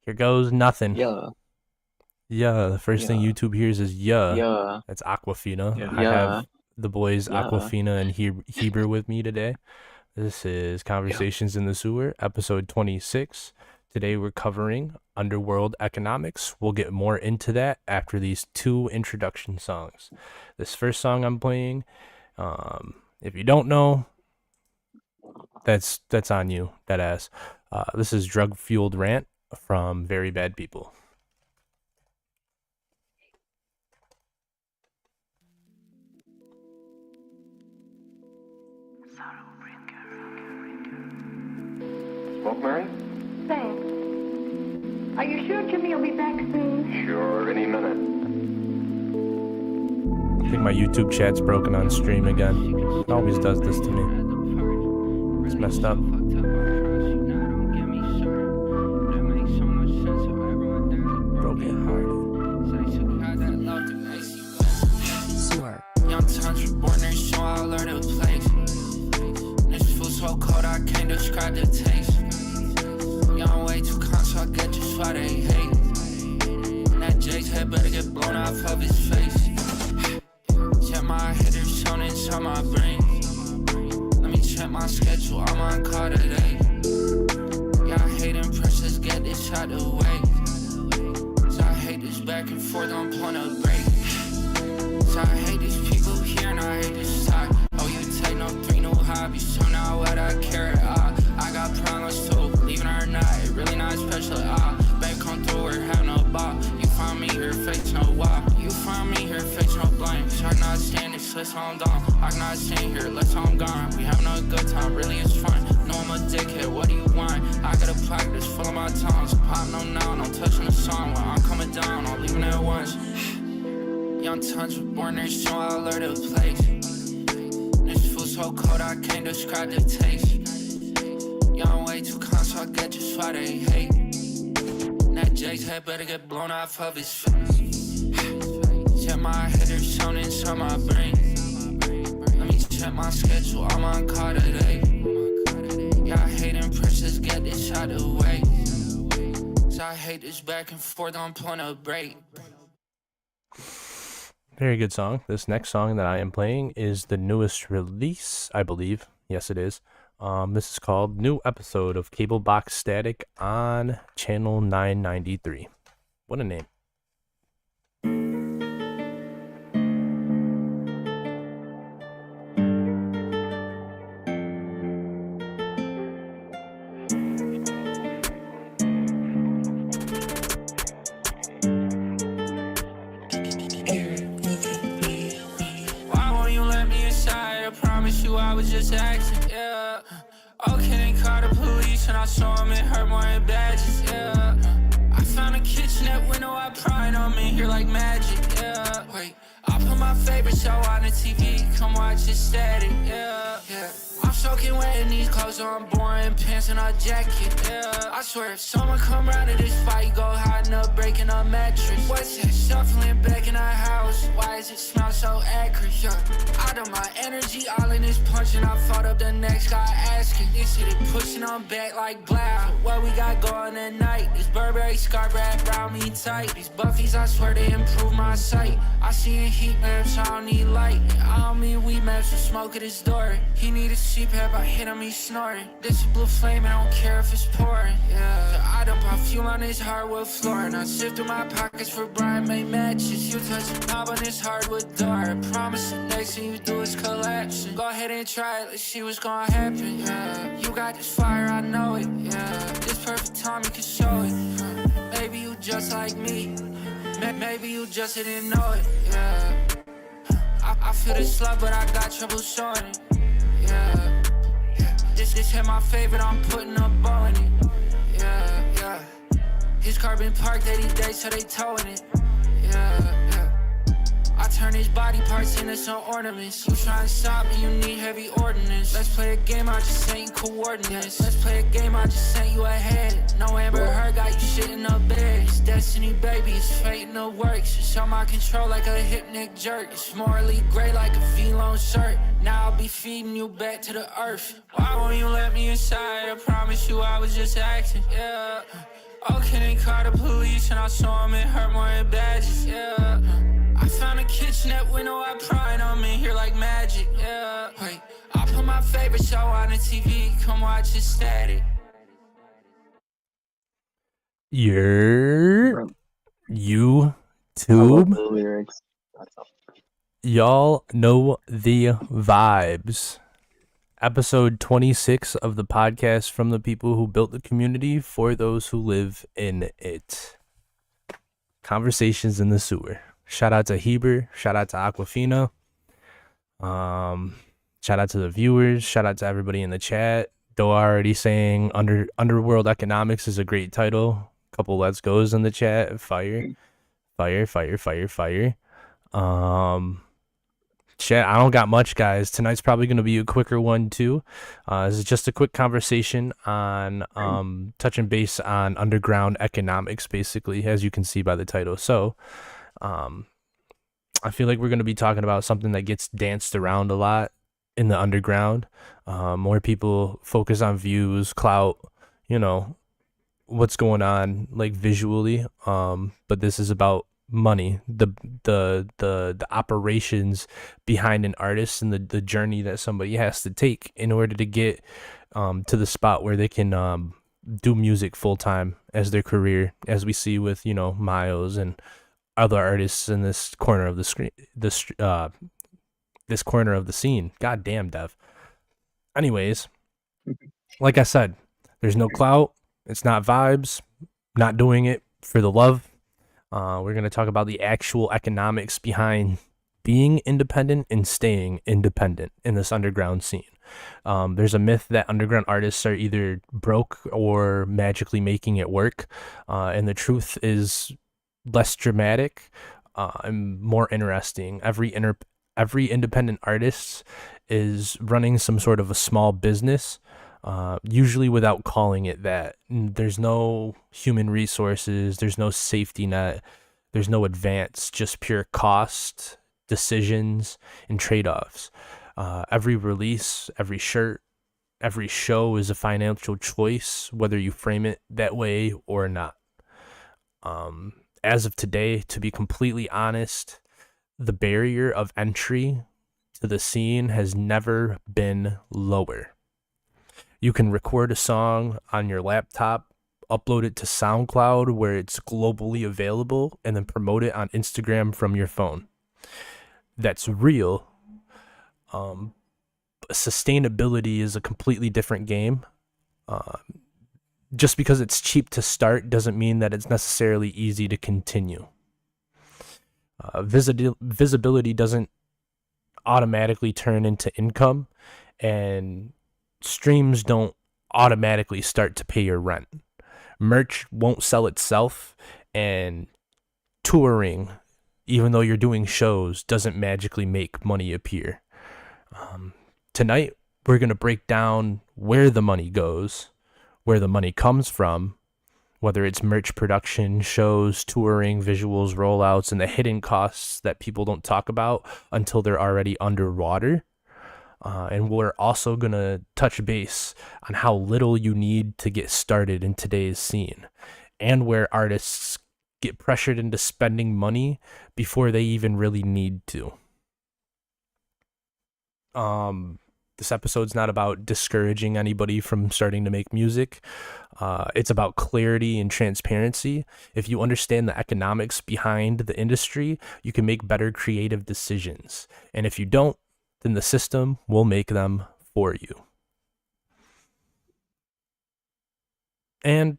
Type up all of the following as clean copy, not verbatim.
Here goes nothing. Yeah. Yeah, the first thing Yeah. YouTube hears is yeah. Yeah. That's Aquafina. Yeah. I Yeah. have the boys Yeah. Aquafina and Heber with me today. This is Conversations in the Sewer, episode 26. Today we're covering Underworld economics. We'll get more into that after these two introduction songs. This first song I'm playing, if you don't know, that's on you, that ass. This is Drug Fueled Rant from Very Bad People. Smoke, Mary? Thanks. Are you sure Jimmy will be back soon? Sure, any minute. I think my YouTube chat's broken on stream again. It always does this to me. It's messed up. Broken hearted. Young tons were born there, so all over the place. This food so cold, I can't describe the taste. Young way too calm, so I get just why they hate. And that Jay's head better get blown off of his face. Check my headers shown inside my brain. Let me check my schedule, I'm on call today. Yeah, I hate impressions, get this out the way. So I hate this back and forth, I'm pulling a break. So I hate these people here and I hate this side. Oh, you take no three new hobbies, so now what I care. I got problems too, leaving her not, it really not special. Babe, come through, we're having a ball. You find me here, face no wall. You find me here, face no blame. So I cannot stand this, let's I'm down. I cannot stand here, let's I'm gone. We having a good time, really it's fun. No, I'm a dickhead, what do you want? I got a pocket that's full of my tongues. Pop no now, no touching the song. When I'm coming down, I'm leaving at once. Young tons were born there, so all over the place. This food so cold, I can't describe the taste. Young way too calm, so I get just why they hate. And that Jay's head better get blown off of his face. Check my headers shown inside my brain. Let me check my schedule, I'm on call today. Yeah, I hate impressions, get this out the way. So I hate this back and forth, I'm pulling a break. Very good song. This next song that I am playing is the newest release, I believe. Yes, it is. This is called New Episode of Cable Box Static on Channel 993. What a name. Why won't you let me inside? I promise you I was just acting, yeah. Okay, they call the police and I saw him, it hurt more than badges, yeah. I found a kitchenette window, I pried on me here like magic, yeah. Wait, I put my favorite show on the TV, come watch it static, yeah. I'm soaking wet in these clothes, so I'm boring pants and a jacket, yeah. I swear if someone come round to this fight, go hiding up, breaking a mattress. What's that shuffling back in our house? Why does it smell so acrid, yeah? Out of my energy, all in this punch, and I fought up the next guy asking. This shit is pushing on back like blow. What we got going tonight? This Burberry scarf wrapped around me tight. These Buffies, I swear they improve my sight. I see in heat maps, I don't need light. I don't mean weed maps with smoke at his door. He need a CPAP, I hit him, he snoring. This is blue flame, I don't care if it's pouring, yeah. So I done pop fuel on this hardwood floor, and I sift through my pockets for Brian May matches. You touch a knob on this hardwood door. I promise the next thing you do is collapse. Go ahead and try it, let's see what's gonna happen, yeah. You got this fire, I know it, yeah. This perfect time, you can show it. Maybe you just like me. Maybe you just didn't know it, yeah. I feel this love, but I got trouble showing it, yeah. This hit my favorite, I'm putting a bow in it, yeah. His car been parked 80 days, so they towing it, yeah. I turn his body parts into some ornaments. You try and stop me, you need heavy ordnance. Let's play a game, I just sent you coordinates. Let's play a game, I just sent you ahead. No Amber Heard got you shit in the bed. It's destiny, baby, it's fate in the works. It's on my control like a hypnic jerk. It's morally gray like a V-Lone shirt. Now I'll be feeding you back to the earth. Why won't you let me inside? I promise you I was just acting, yeah. Okay, they call the police and I saw them, it hurt more than badges, yeah. I found a kitchenette window, I pried, I'm in here like magic, yeah. Wait, I put my favorite show on the TV, come watch it static. Your YouTube, the lyrics. That's all. y'all know the vibes. Episode 26 of the podcast from the people who built the community for those who live in it. Conversations in the sewer. Shout out to Heber. Shout out to Aquafina. Shout out to the viewers. Shout out to everybody in the chat. Doa already saying Underworld Economics is a great title. Couple let's goes in the chat. Fire. Chat, I don't got much, guys. Tonight's probably going to be a quicker one too. This is just a quick conversation on touching base on underground economics, basically, as you can see by the title. So I feel like we're going to be talking about something that gets danced around a lot in the underground. More people focus on views, clout, what's going on like visually. But this is about money, the operations behind an artist and the journey that somebody has to take in order to get to the spot where they can do music full time as their career, as we see with Miles and other artists in this corner of the screen, this corner of the scene. God damn, Dev. Anyways, like I said, there's no clout. It's not vibes. Not doing it for the love. We're going to talk about the actual economics behind being independent and staying independent in this underground scene. There's a myth that underground artists are either broke or magically making it work. And the truth is less dramatic and more interesting. Every independent artist is running some sort of a small business, usually without calling it that. There's no human resources, there's no safety net, there's no advance, just pure cost, decisions, and trade-offs. Every release, every shirt, every show is a financial choice, whether you frame it that way or not. As of today, to be completely honest, the barrier of entry to the scene has never been lower. You can record a song on your laptop, upload it to SoundCloud where it's globally available, and then promote it on Instagram from your phone. That's real. Sustainability is a completely different game. Just because it's cheap to start doesn't mean that it's necessarily easy to continue. Visibility doesn't automatically turn into income, and streams don't automatically start to pay your rent. Merch won't sell itself, and touring, even though you're doing shows, doesn't magically make money appear. Tonight, we're going to break down where the money goes, where the money comes from, whether it's merch production, shows, touring, visuals, rollouts, and the hidden costs that people don't talk about until they're already underwater. And we're also going to touch base on how little you need to get started in today's scene, and where artists get pressured into spending money before they even really need to. This episode's not about discouraging anybody from starting to make music. It's about clarity and transparency. If you understand the economics behind the industry, you can make better creative decisions. And if you don't, then the system will make them for you. And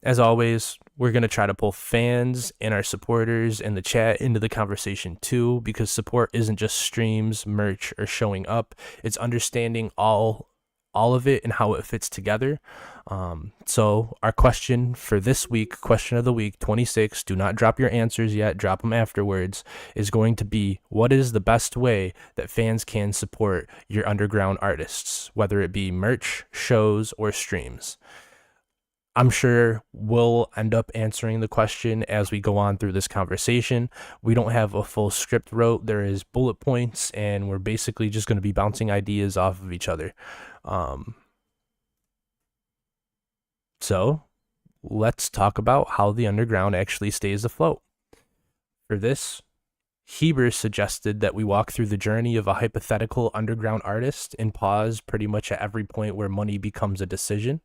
as always, we're going to try to pull fans and our supporters in the chat into the conversation too, because support isn't just streams, merch, or showing up. It's understanding all of it and how it fits together. So our question for this week, question of the week 26, do not drop your answers yet, drop them afterwards, is going to be, what is the best way that fans can support your underground artists, whether it be merch, shows, or streams? I'm sure we'll end up answering the question as we go on through this conversation. We don't have a full script wrote. There is bullet points, and we're basically just going to be bouncing ideas off of each other. So let's talk about how the underground actually stays afloat. For this, Heber suggested that we walk through the journey of a hypothetical underground artist and pause pretty much at every point where money becomes a decision.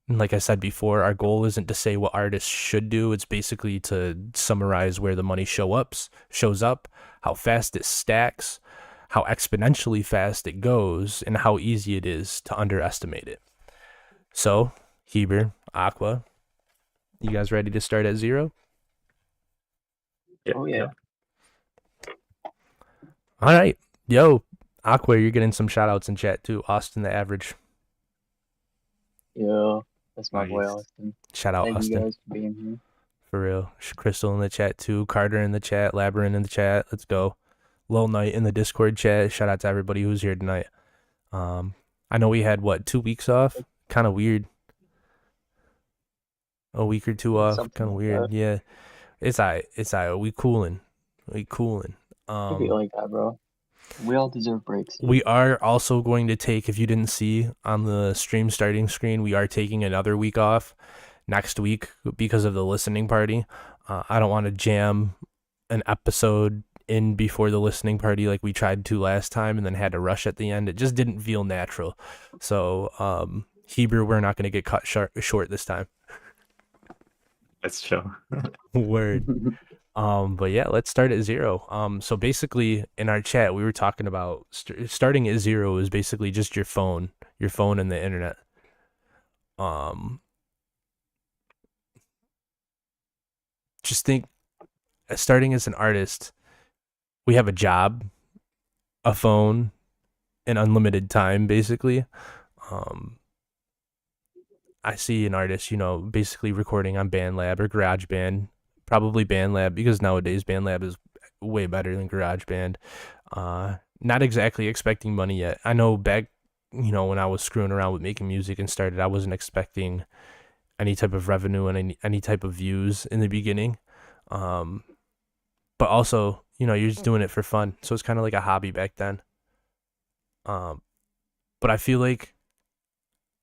Like I said before, our goal isn't to say what artists should do. It's basically to summarize where the money shows up, how fast it stacks, how exponentially fast it goes, and how easy it is to underestimate it. So, Heber, Aqua, you guys ready to start at zero? Oh yeah. All right. Yo, Aqua, you're getting some shout outs in chat too. Austin the Average. Yeah. That's my boy Nice. Austin. Shout out Thank Austin. you guys for being here. For real. Crystal in the chat too. Carter in the chat. Labyrinth in the chat. Let's go. Lil Knight in the Discord chat. Shout out to everybody who's here tonight. I know we had 2 weeks off. Kind of weird. A week or two off. Something Kind of like weird. that. Yeah. It's alright. It's alright. We cooling. It'd be like that, bro. We all deserve breaks. We are also going to take, if you didn't see on the stream starting screen, we are taking another week off next week because of the listening party. I don't want to jam an episode in before the listening party like we tried to last time and then had to rush at the end. It just didn't feel natural. So, Heber, we're not going to get cut short this time. Let's chill. Word. But yeah, let's start at zero. So basically in our chat, we were talking about starting at zero is basically just your phone and the internet. Just think, starting as an artist, we have a job, a phone, and unlimited time, basically. I see an artist, basically recording on BandLab or GarageBand, probably BandLab, because nowadays BandLab is way better than GarageBand. Not exactly expecting money yet. I know back, when I was screwing around with making music and started, I wasn't expecting any type of revenue and any type of views in the beginning. But also, you're just doing it for fun. So it's kind of like a hobby back then. But I feel like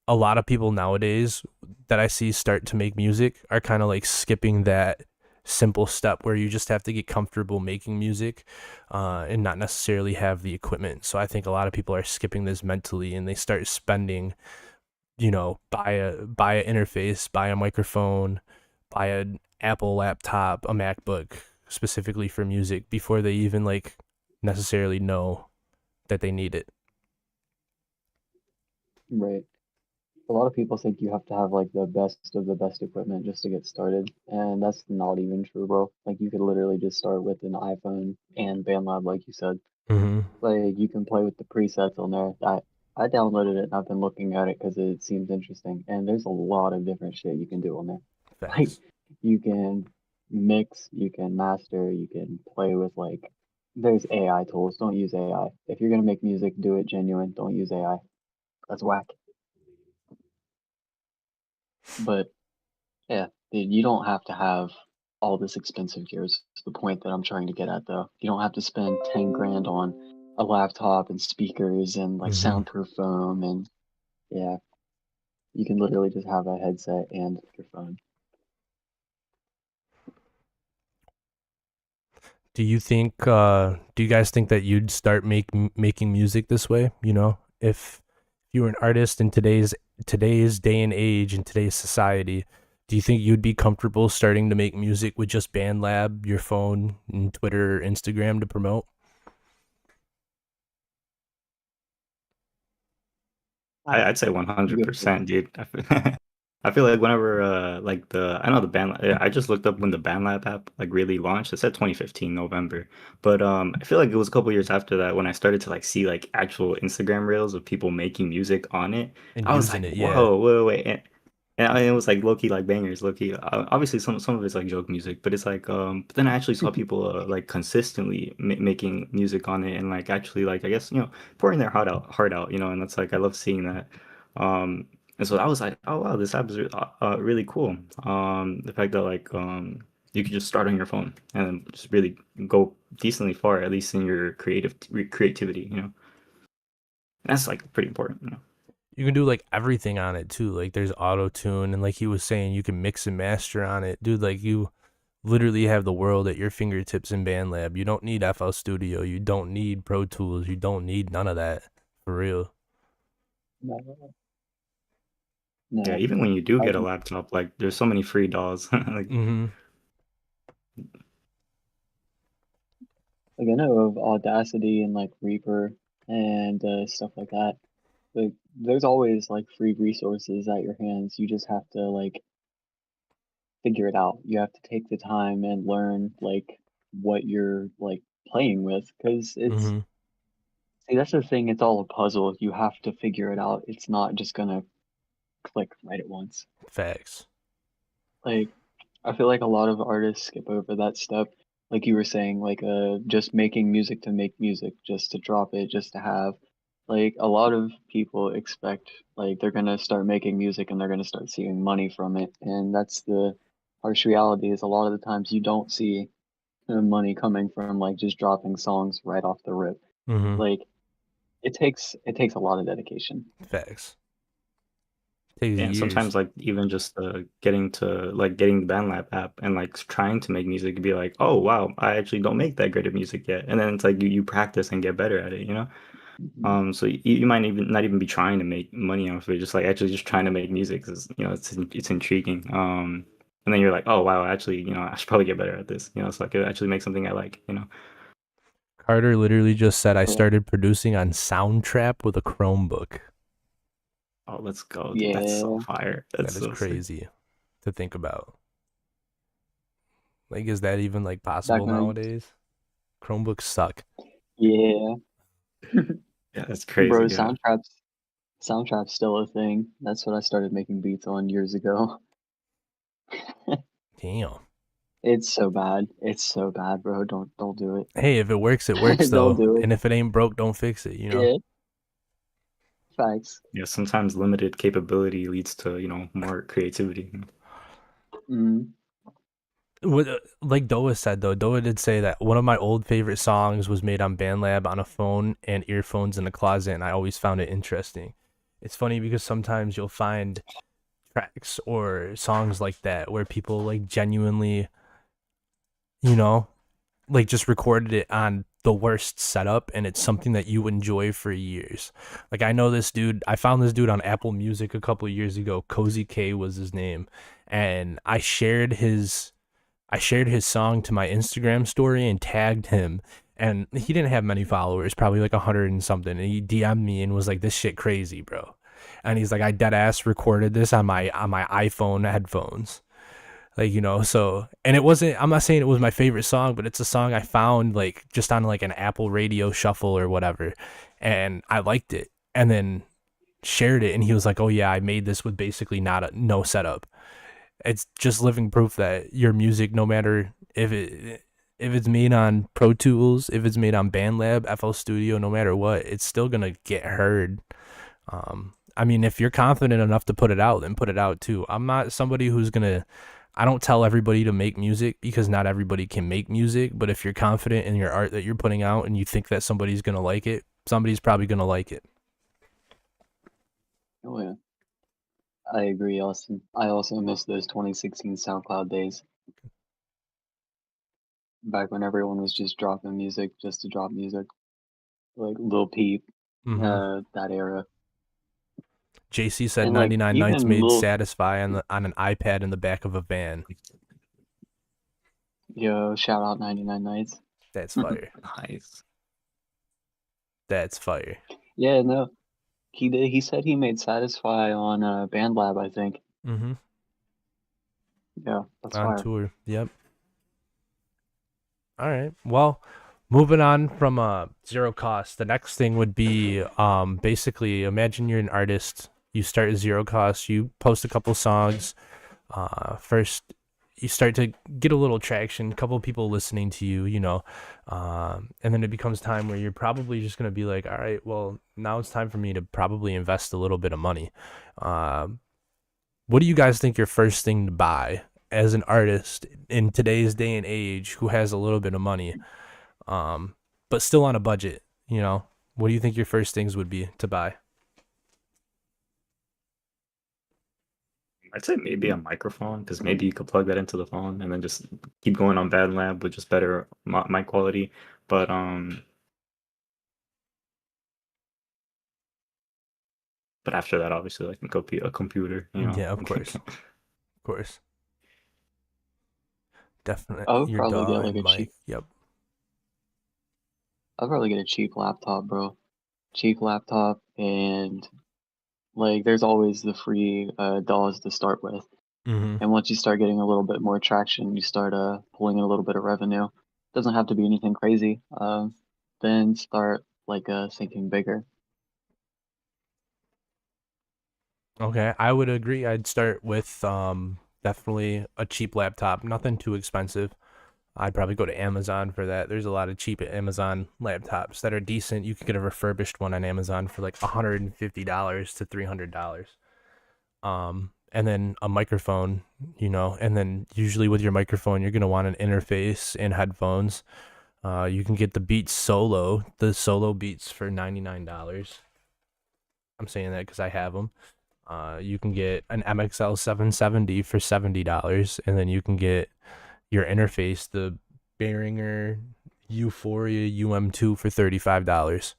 a lot of people nowadays that I see start to make music are kind of like skipping that simple step where you just have to get comfortable making music and not necessarily have the equipment. So I think a lot of people are skipping this mentally and they start spending, buy a interface, buy a microphone, buy an Apple laptop, a MacBook specifically for music before they even like necessarily know that they need it. Right. A lot of people think you have to have like the best of the best equipment just to get started, and that's not even true, bro. Like you could literally just start with an iPhone and BandLab, like you said. Mm-hmm. Like you can play with the presets on there. I downloaded it and I've been looking at it because it seems interesting, and there's a lot of different shit you can do on there. Like Facts. you can mix, you can master, you can play with like there's AI tools. Don't use AI. If you're gonna make music, do it genuine. Don't use AI. That's whack. But yeah, dude, you don't have to have all this expensive gear. Is the point that I'm trying to get at, though. You don't have to spend 10 grand on a laptop and speakers and like Mhm. soundproof foam and yeah, you can literally just have a headset and your phone. Do you guys think that you'd start making music this way? If you were an artist in today's day and age, in today's society, do you think you'd be comfortable starting to make music with just BandLab, your phone, and Twitter or Instagram to promote? I'd say 100%, dude. I feel like whenever I know the band, I just looked up when the BandLab app like really launched. It said 2015 November, but I feel like it was a couple years after that when I started to like see like actual Instagram reels of people making music on it. And I was using like, it, yeah. whoa, wait, and it was like low key like bangers, low key. Obviously, some of it's like joke music, but it's like But then I actually saw people like consistently making music on it and like actually like I guess pouring their heart out, and that's like I love seeing that. And so I was like, oh wow, this app is really cool. The fact that like you could just start on your phone and just really go decently far, at least in your creativity. That's like pretty important. you can do like everything on it too. Like there's auto tune, and like he was saying, you can mix and master on it, dude. Like you literally have the world at your fingertips in BandLab. You don't need FL Studio. You don't need Pro Tools. You don't need none of that for real. No, Yeah, no. even when you do get a I- laptop, like there's so many free DAWs. Like, Like I know of Audacity and like Reaper and stuff like that. Like there's always like free resources at your hands. You just have to like figure it out. You have to take the time and learn like what you're like playing with because it's Mm-hmm. see that's the thing. It's all a puzzle. You have to figure it out. It's not just gonna click right at once. Facts. Like I feel like a lot of artists skip over that step. Like you were saying, like just making music to make music, just to drop it, just to have. Like a lot of people expect like they're gonna start making music and they're gonna start seeing money from it. And that's the harsh reality is a lot of the times you don't see money coming from like just dropping songs right off the rip. Mm-hmm. Like it takes a lot of dedication. Facts. Takes and years. sometimes like even just getting the BandLab app and like trying to make music and be like, oh wow, I actually don't make that great of music yet. And then it's like you practice and get better at it, you know? Mhm. So you might even not even be trying to make money off of it, just like actually just trying to make music 'cause, you know, it's intriguing. And then you're like, oh wow, actually, you know, I should probably get better at this. You know, so I could actually make something I like, you know. Carter literally just said I Yeah. started producing on Soundtrap with a Chromebook. Oh, let's go, dude. That's so Yeah. fire. That's That is so sick. crazy to think about. Like, is that even like Back possible when I nowadays? Chromebooks suck. yeah. Yeah, that's Bro, crazy. Yeah. Soundtrap's still a thing. That's what I started making beats on years ago. Damn. It's so bad. It's so bad, bro. Don't do Hey, if it works, it works it. Don't though. do it. And if it ain't broke, don't fix it, you know? Yeah, facts. Yeah, sometimes limited capability leads to, you know, more creativity. Mm, What, like Doa said though, Doa did say that one of my old favorite songs was made on BandLab on a phone and earphones in the closet, and I always found it interesting. It's funny because sometimes you'll find tracks or songs like that where people like genuinely, you know, like just recorded it on the worst setup and it's something that you enjoy for years. Like I know this dude, I found this dude on Apple Music a couple of years ago. Cozy K was his name, and I shared his song to my Instagram story and tagged him. And he didn't have many followers, probably like 100 and something. And he DM'd me and was like, "This shit crazy, bro." And he's like, "I dead ass recorded this on my iPhone headphones." Like, you know, so, and it wasn't, I'm not saying it was my favorite song, but it's a song I found like just on like an Apple radio shuffle or whatever. And I liked it. And then shared it. And he was like, "Oh yeah, I made this with basically no setup." It's just living proof that your music, no matter if it's made on Pro Tools, if it's made on BandLab, FL Studio, no matter what, it's still gonna get heard. I mean, if you're confident enough to put it out, then put it out too. I'm not somebody who's gonna. I don't tell everybody to make music because not everybody can make music. But if you're confident in your art that you're putting out and you think that somebody's gonna like it, somebody's probably gonna like it. oh yeah, I agree, Austin. I also miss those 2016 SoundCloud days, back when everyone was just dropping music just to drop music, like Lil Peep, Mm-hmm. that era, JC said and like 99 Nights even made Lil Satisfy on an iPad in the back of a van. Yo, shout out 99 Nights. That's fire. Nice. That's fire. Yeah, no, he did. He said he made Satisfy on BandLab, I think. Mm-hmm. Yeah, that's On fire. tour. Yep. All right. Well, moving on from zero cost, the next thing would be basically imagine you're an artist. You start at zero cost. You post a couple songs. First, you start to get a little traction, a couple people listening to you, you know, and then it becomes time where you're probably just gonna be like, all right, well, now it's time for me to probably invest a little bit of money. What do you guys think your first thing to buy as an artist in today's day and age who has a little bit of money, but still on a budget? You know, what do you think your first things would be to buy? I'd say maybe a microphone, because maybe you could plug that into the phone and then just keep going on Bad Lab with just better mic quality. But after that, obviously, like a computer, you know. Yeah, of course. Of course. Definitely. I would Your probably DAW get like and a mic. cheap. Yep. I'd probably get a cheap laptop, bro. Cheap laptop, and like there's always the free DAWs to start with. Mm-hmm. And once you start getting a little bit more traction, you start pulling in a little bit of revenue. Doesn't have to be anything crazy. Then start like thinking bigger. Okay, I would agree. I'd start with definitely a cheap laptop, nothing too expensive. I'd probably go to Amazon for that. There's a lot of cheap Amazon laptops that are decent. You can get a refurbished one on Amazon for like $150 to $300. And then a microphone, and then usually with your microphone, you're gonna want an interface and headphones. You can get the solo Beats for $99. I'm saying that because I have them. You can get an MXL 770 for $70, and then you can get your interface, the Behringer Euphoria UM2 for $35.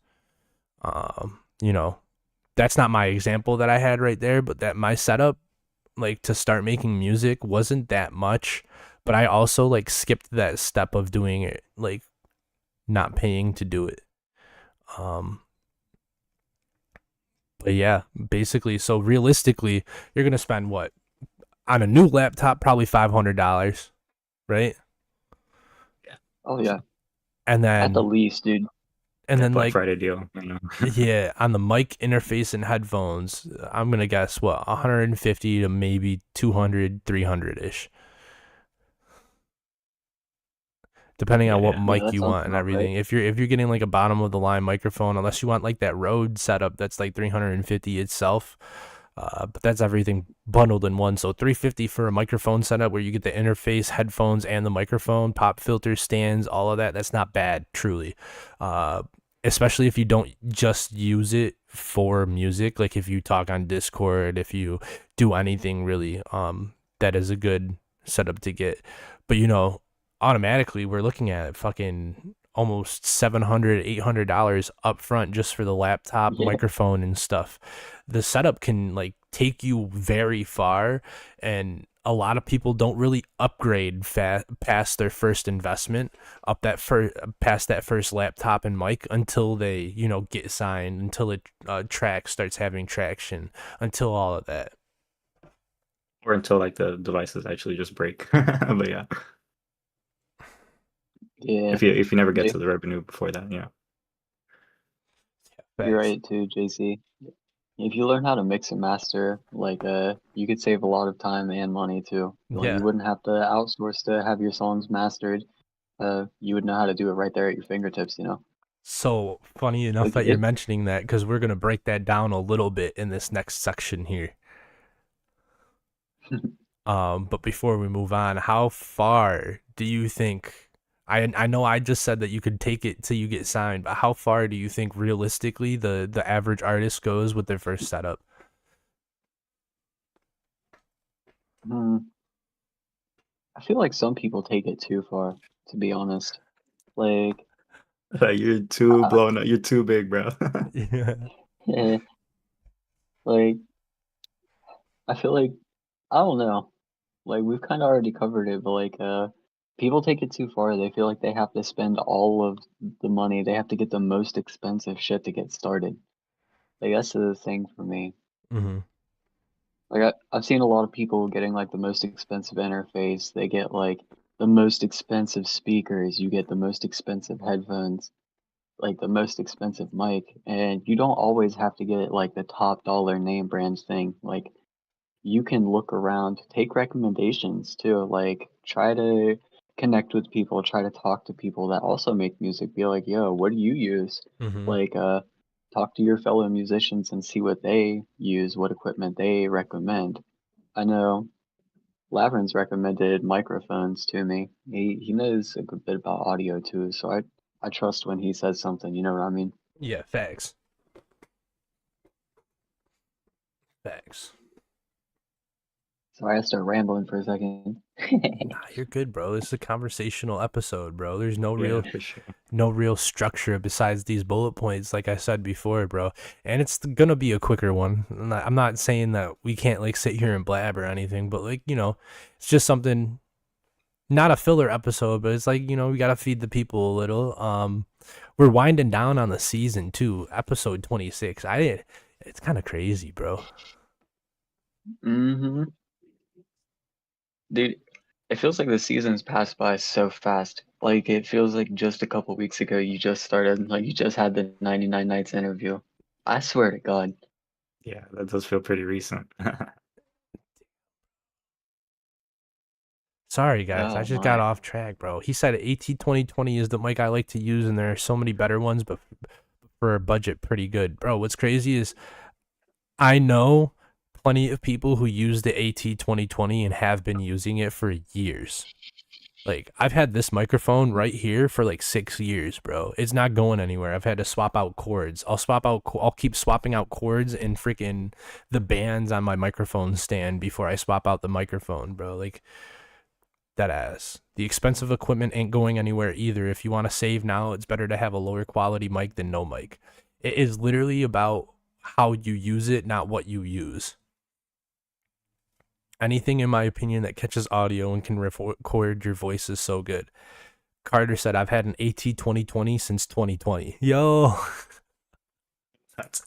You know, that's not my example that I had right there, but that my setup, like to start making music, wasn't that much, but I also like skipped that step of doing it, like not paying to do it. But yeah, basically, so realistically, you're gonna spend what on a new laptop? Probably $500, right? Oh yeah, And at the then least, dude. That Black like Friday deal, you know. yeah, on the mic interface and headphones, I'm gonna guess what 150 to maybe 200, 300 ish, depending on what Yeah. Yeah, mic that you sounds want and about right. everything. If you're getting like a bottom of the line microphone, unless you want like that Rode setup that's like 350 itself, but that's everything bundled in one. So 350 for a microphone setup where you get the interface, headphones, and the microphone, pop filter stands, all of that. That's not bad, truly. Especially if you don't just use it for music. Like if you talk on Discord, if you do anything really, that is a good setup to get. But automatically we're looking at fucking almost $700, $800 up front just for the laptop, Yeah, microphone, and stuff. The setup can like take you very far, and a lot of people don't really upgrade past their first investment past that first laptop and mic until they get signed, until it track starts having traction, until all of that. Or until like the devices actually just break. But yeah, yeah. if you never get Like, to the revenue before that, yeah. you're Facts. right too, JC. If you learn how to mix and master, like you could save a lot of time and money too. Like you Yeah. wouldn't have to outsource to have your songs mastered. You would know how to do it right there at your fingertips. So funny enough Like that you're it. mentioning that, because we're gonna break that down a little bit in this next section here. But before we move on, how far do you think? I know I just said that you could take it till you get signed, but how far do you think realistically the average artist goes with their first setup? Hmm, I feel like some people take it too far, to be honest. Like, Like you're too uh, blown up. You're too big, bro. Yeah. eh, like I feel like I don't know. Like we've kind of already covered it, but like people take it too far. They feel like they have to spend all of the money. They have to get the most expensive shit to get started. Like that's the thing for me. Mm-hmm. Like I've seen a lot of people getting like the most expensive interface. They get like the most expensive speakers. You get the most expensive headphones, like the most expensive mic, and you don't always have to get like the top dollar name brand thing. Like you can look around, take recommendations too. Like try to connect with people, try to talk to people that also make music. Be like, yo, what do you use? Mm-hmm. Like, talk to your fellow musicians and see what they use, what equipment they recommend. I know Laverin's recommended microphones to me. He knows a good bit about audio too, so I trust when he says something. You know what I mean? Yeah. Facts. Facts. Sorry, I started rambling for a second. Nah, you're good, bro. This is a conversational episode, bro. There's Yeah, for sure. no real structure besides these bullet points, like I said before, bro. And it's gonna be a quicker one. I'm not saying that we can't like sit here and blab or anything, but like, it's just something, not a filler episode, but it's like, we gotta feed the people a little. We're winding down on the season too, episode 26. It's kind of crazy, bro. Mm-hmm. Dude, it feels like the season's passed by so fast. Like it feels like just a couple weeks ago you just started, like you just had the 99 Nights interview. I swear to God. Yeah, that does feel pretty recent. Sorry, guys. I Oh just got my. off track, bro. He said AT2020 is the mic I like to use, and there are so many better ones, but for a budget, pretty good. Bro, what's crazy is I know plenty of people who use the AT2020 and have been using it for years. Like, I've had this microphone right here for like 6 years, bro. It's not going anywhere. I've had to swap out cords. I'll keep swapping out cords and freaking the bands on my microphone stand before I swap out the microphone, bro. Like, that ass. The expensive equipment ain't going anywhere either. If you want to save now, it's better to have a lower quality mic than no mic. It is literally about how you use it, not what you use. Anything, in my opinion, that catches audio and can record your voice is so good. Carter said, I've had an AT2020 since 2020. Yo. That's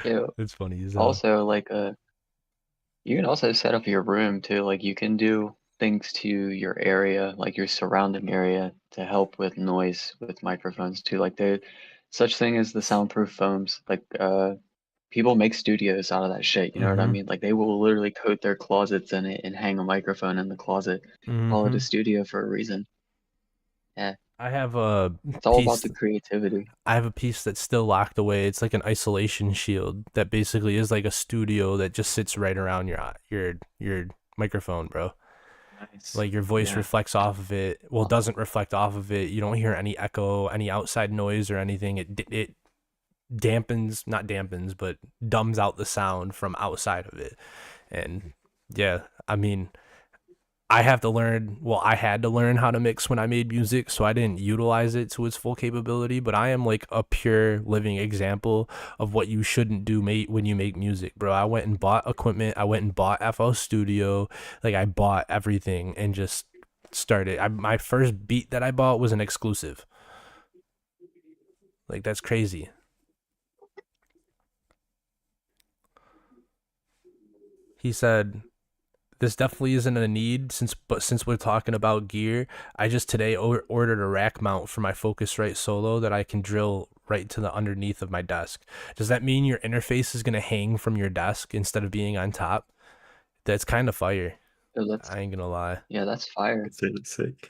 Ew. It's funny as hell. Also, like you can also set up your room too. Like you can do things to your area, like your surrounding area, to help with noise with microphones too. Like there's such thing as the soundproof foams. Like people make studios out of that shit. You know what I mean? Like they will literally coat their closets in it and hang a microphone in the closet. Call it a studio for a reason. Yeah, I have a it's all about piece. the creativity. I have a piece that's still locked away. It's like an isolation shield that basically is like a studio that just sits right around your microphone, bro. nice. Like your voice Yeah. reflects off of it. Well, doesn't reflect off of it. You don't hear any echo, any outside noise or anything. It dampens, not dampens, but dumbs out the sound from outside of it. And yeah, I mean, I had to learn how to mix when I made music, so I didn't utilize it to its full capability, but I am like a pure living example of what you shouldn't do when you make music, bro. I went and bought equipment. I went and bought FL Studio. Like I bought everything and just started. My first beat that I bought was an exclusive. Like that's crazy. He said, this definitely isn't a need since we're talking about gear, I just today ordered a rack mount for my Focusrite Solo that I can drill right to the underneath of my desk. Does that mean your interface is going to hang from your desk instead of being on top? That's kind of fire. So that's I ain't going to lie. yeah, that's fire. It's really sick.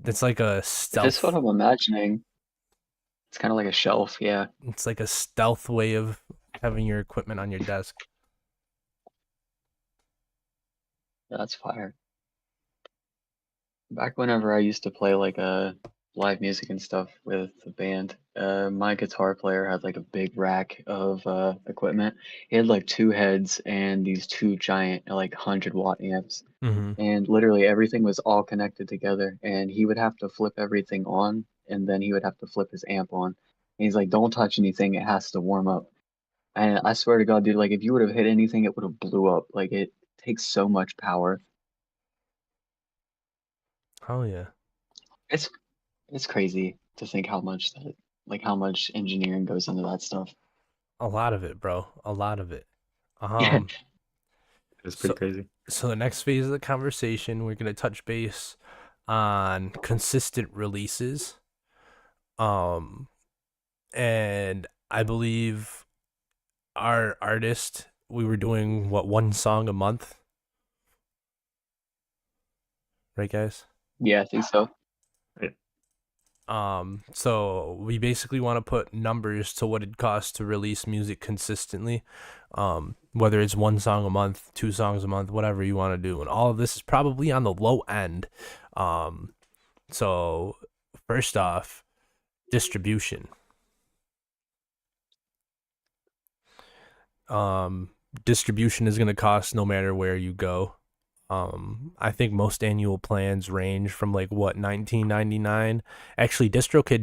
It's like a If that's what stealth. I'm imagining. It's kind of like a shelf, yeah. It's like a stealth way of having your equipment on your desk. That's fire. Back whenever I used to play like live music and stuff with the band, my guitar player had like a big rack of equipment. He had like two heads and these two giant like 100-watt amps, and literally everything was all connected together. And he would have to flip everything on, and then he would have to flip his amp on. And he's like, "Don't touch anything; it has to warm up." And I swear to God, dude, like if you would have hit anything, it would have blew up. Like it takes so much power. Oh yeah. It's crazy to think how much engineering goes into that stuff. A lot of it, bro. A lot of it. Yeah. It's pretty crazy. So the next phase of the conversation, we're going to touch base on consistent releases. And I believe our artist, we were doing one song a month. Right, guys? Yeah, I think so. So we basically want to put numbers to what it costs to release music consistently. Whether it's one song a month, 2 songs a month, whatever you want to do. And all of this is probably on the low end. So first off, distribution. distribution is going to cost no matter where you go. I think most annual plans range from like what, $19.99. Actually, DistroKid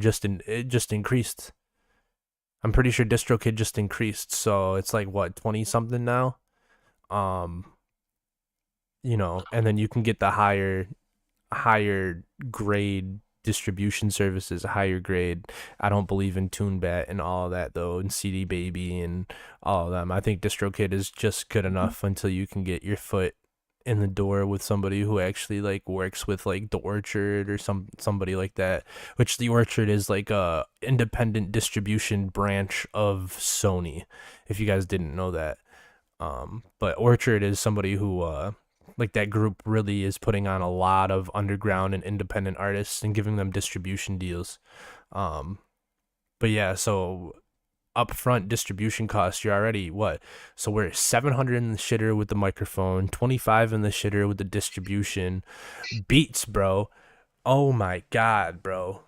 just increased. I'm pretty sure DistroKid just increased, so it's like what, 20 something now. Um, and then you can get the higher grade distribution services, higher grade. I don't believe in TuneBat and all of that though, and CD Baby and all of them. I think DistroKid is just good enough until you can get your foot in the door with somebody who actually like works with like the Orchard or somebody like that, which the Orchard is like a independent distribution branch of Sony, if you guys didn't know that. But Orchard is somebody who like that group really is putting on a lot of underground and independent artists and giving them distribution deals. But yeah, so upfront distribution costs, you're already what? So we're 700 in the shitter with the microphone, 25 in the shitter with the distribution. Beats, bro. Oh my god, bro.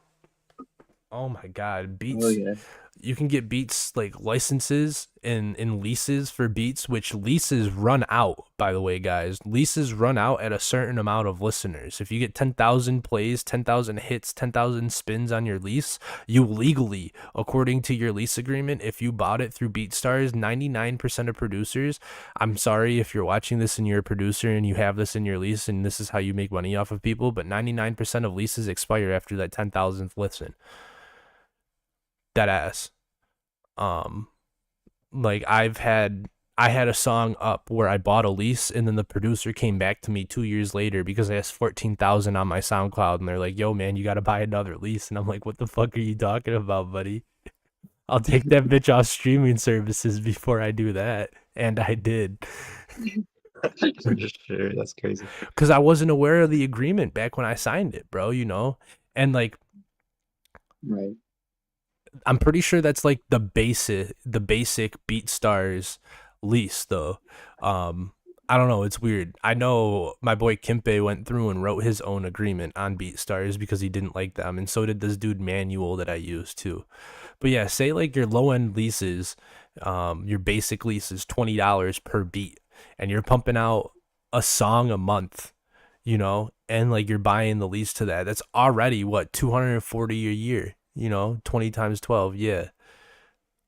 Oh my god, Beats. Oh yeah. You can get Beats like licenses and leases for Beats, which leases run out, by the way, guys. Leases run out at a certain amount of listeners. If you get 10,000 plays, 10,000 hits, 10,000 spins on your lease, you legally, according to your lease agreement, if you bought it through BeatStars, 99% of producers, I'm sorry if you're watching this and you're a producer and you have this in your lease and this is how you make money off of people, but 99% of leases expire after that 10,000th listen. That ass. Like I had a song up where I bought a lease and then the producer came back to me 2 years later because I asked 14,000 on my SoundCloud and they're like, yo man, you got to buy another lease. And I'm like, what the fuck are you talking about, buddy? I'll take that bitch off streaming services before I do that. And I did. Sure, that's crazy. Because I wasn't aware of the agreement back when I signed it, bro, And like, Right. I'm pretty sure that's like the basic BeatStars lease though. I don't know, it's weird. I know my boy Kimpe went through and wrote his own agreement on BeatStars because he didn't like them, and so did this dude Manuel that I used too. But yeah, say like your low end leases, your basic lease is $20 per beat, and you're pumping out a song a month, and like you're buying the lease to that. That's already what, $240 a year. 20 times 12, yeah.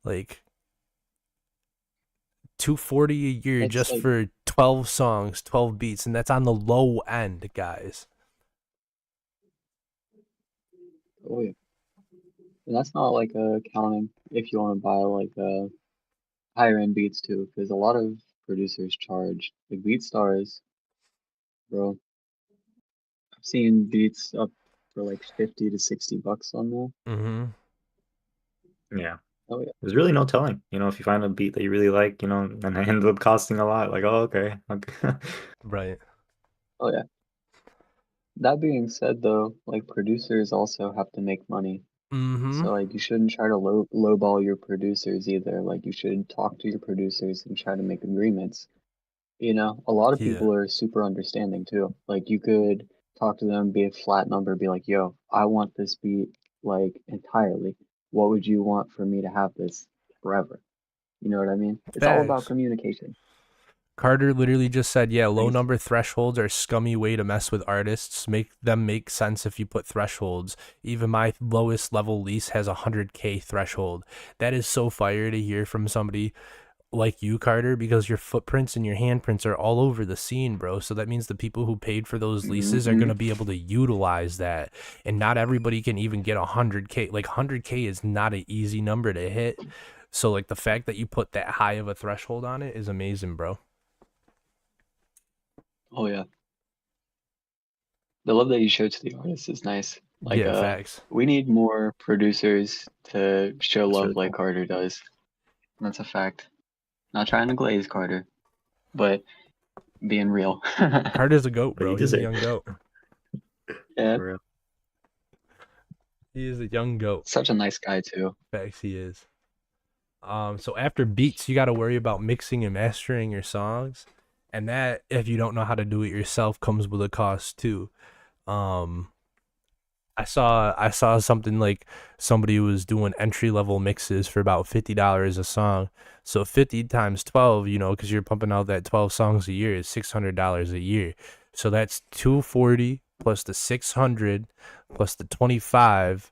Like $240 a year That's just like, for 12 songs, 12 beats, and that's on the low end, guys. oh yeah. And that's not like counting if you want to buy like higher end beats too, because a lot of producers charge like BeatStars, bro. I've seen beats up for like 50 to 60 bucks on there. Mm-hmm. Yeah. Oh yeah. There's really no telling, if you find a beat that you really like, and it ends up costing a lot, like, oh, okay. Right. Oh yeah. That being said though, like producers also have to make money. Mm-hmm. So like you shouldn't try to lowball your producers either. Like you should talk to your producers and try to make agreements. A lot of Yeah. people are super understanding too. Like you could talk to them, be a flat number, be like, yo, I want this beat like entirely. What would you want for me to have this forever? You know what I mean? It's all about Facts. communication. Carter literally just said, yeah, low Nice. number thresholds are a scummy way to mess with artists. Make them make sense if you put thresholds. Even my lowest level lease has a 100K threshold. That is so fire to hear from somebody like you, Carter, because your footprints and your handprints are all over the scene, bro. So that means the people who paid for those leases are going to be able to utilize that. And not everybody can even get 100K. Like 100K is not an easy number to hit. So like the fact that you put that high of a threshold on it is amazing, bro. Oh yeah. The love that you show to the artists is nice. Like Yeah, facts. we need more producers to show That's love really like cool. Carter does. That's a fact. Not trying to glaze Carter, but being real. Carter's a goat, But bro. you He's a deserve young goat. Yeah, For real. He is a young goat. such a nice guy too. Facts, he is. So after beats, you got to worry about mixing and mastering your songs, and that, if you don't know how to do it yourself, comes with a cost too. I saw something like somebody was doing entry level mixes for about $50 a song. So 50 times 12, because you're pumping out that 12 songs a year is $600 a year. So that's 240 plus the 600 plus the 25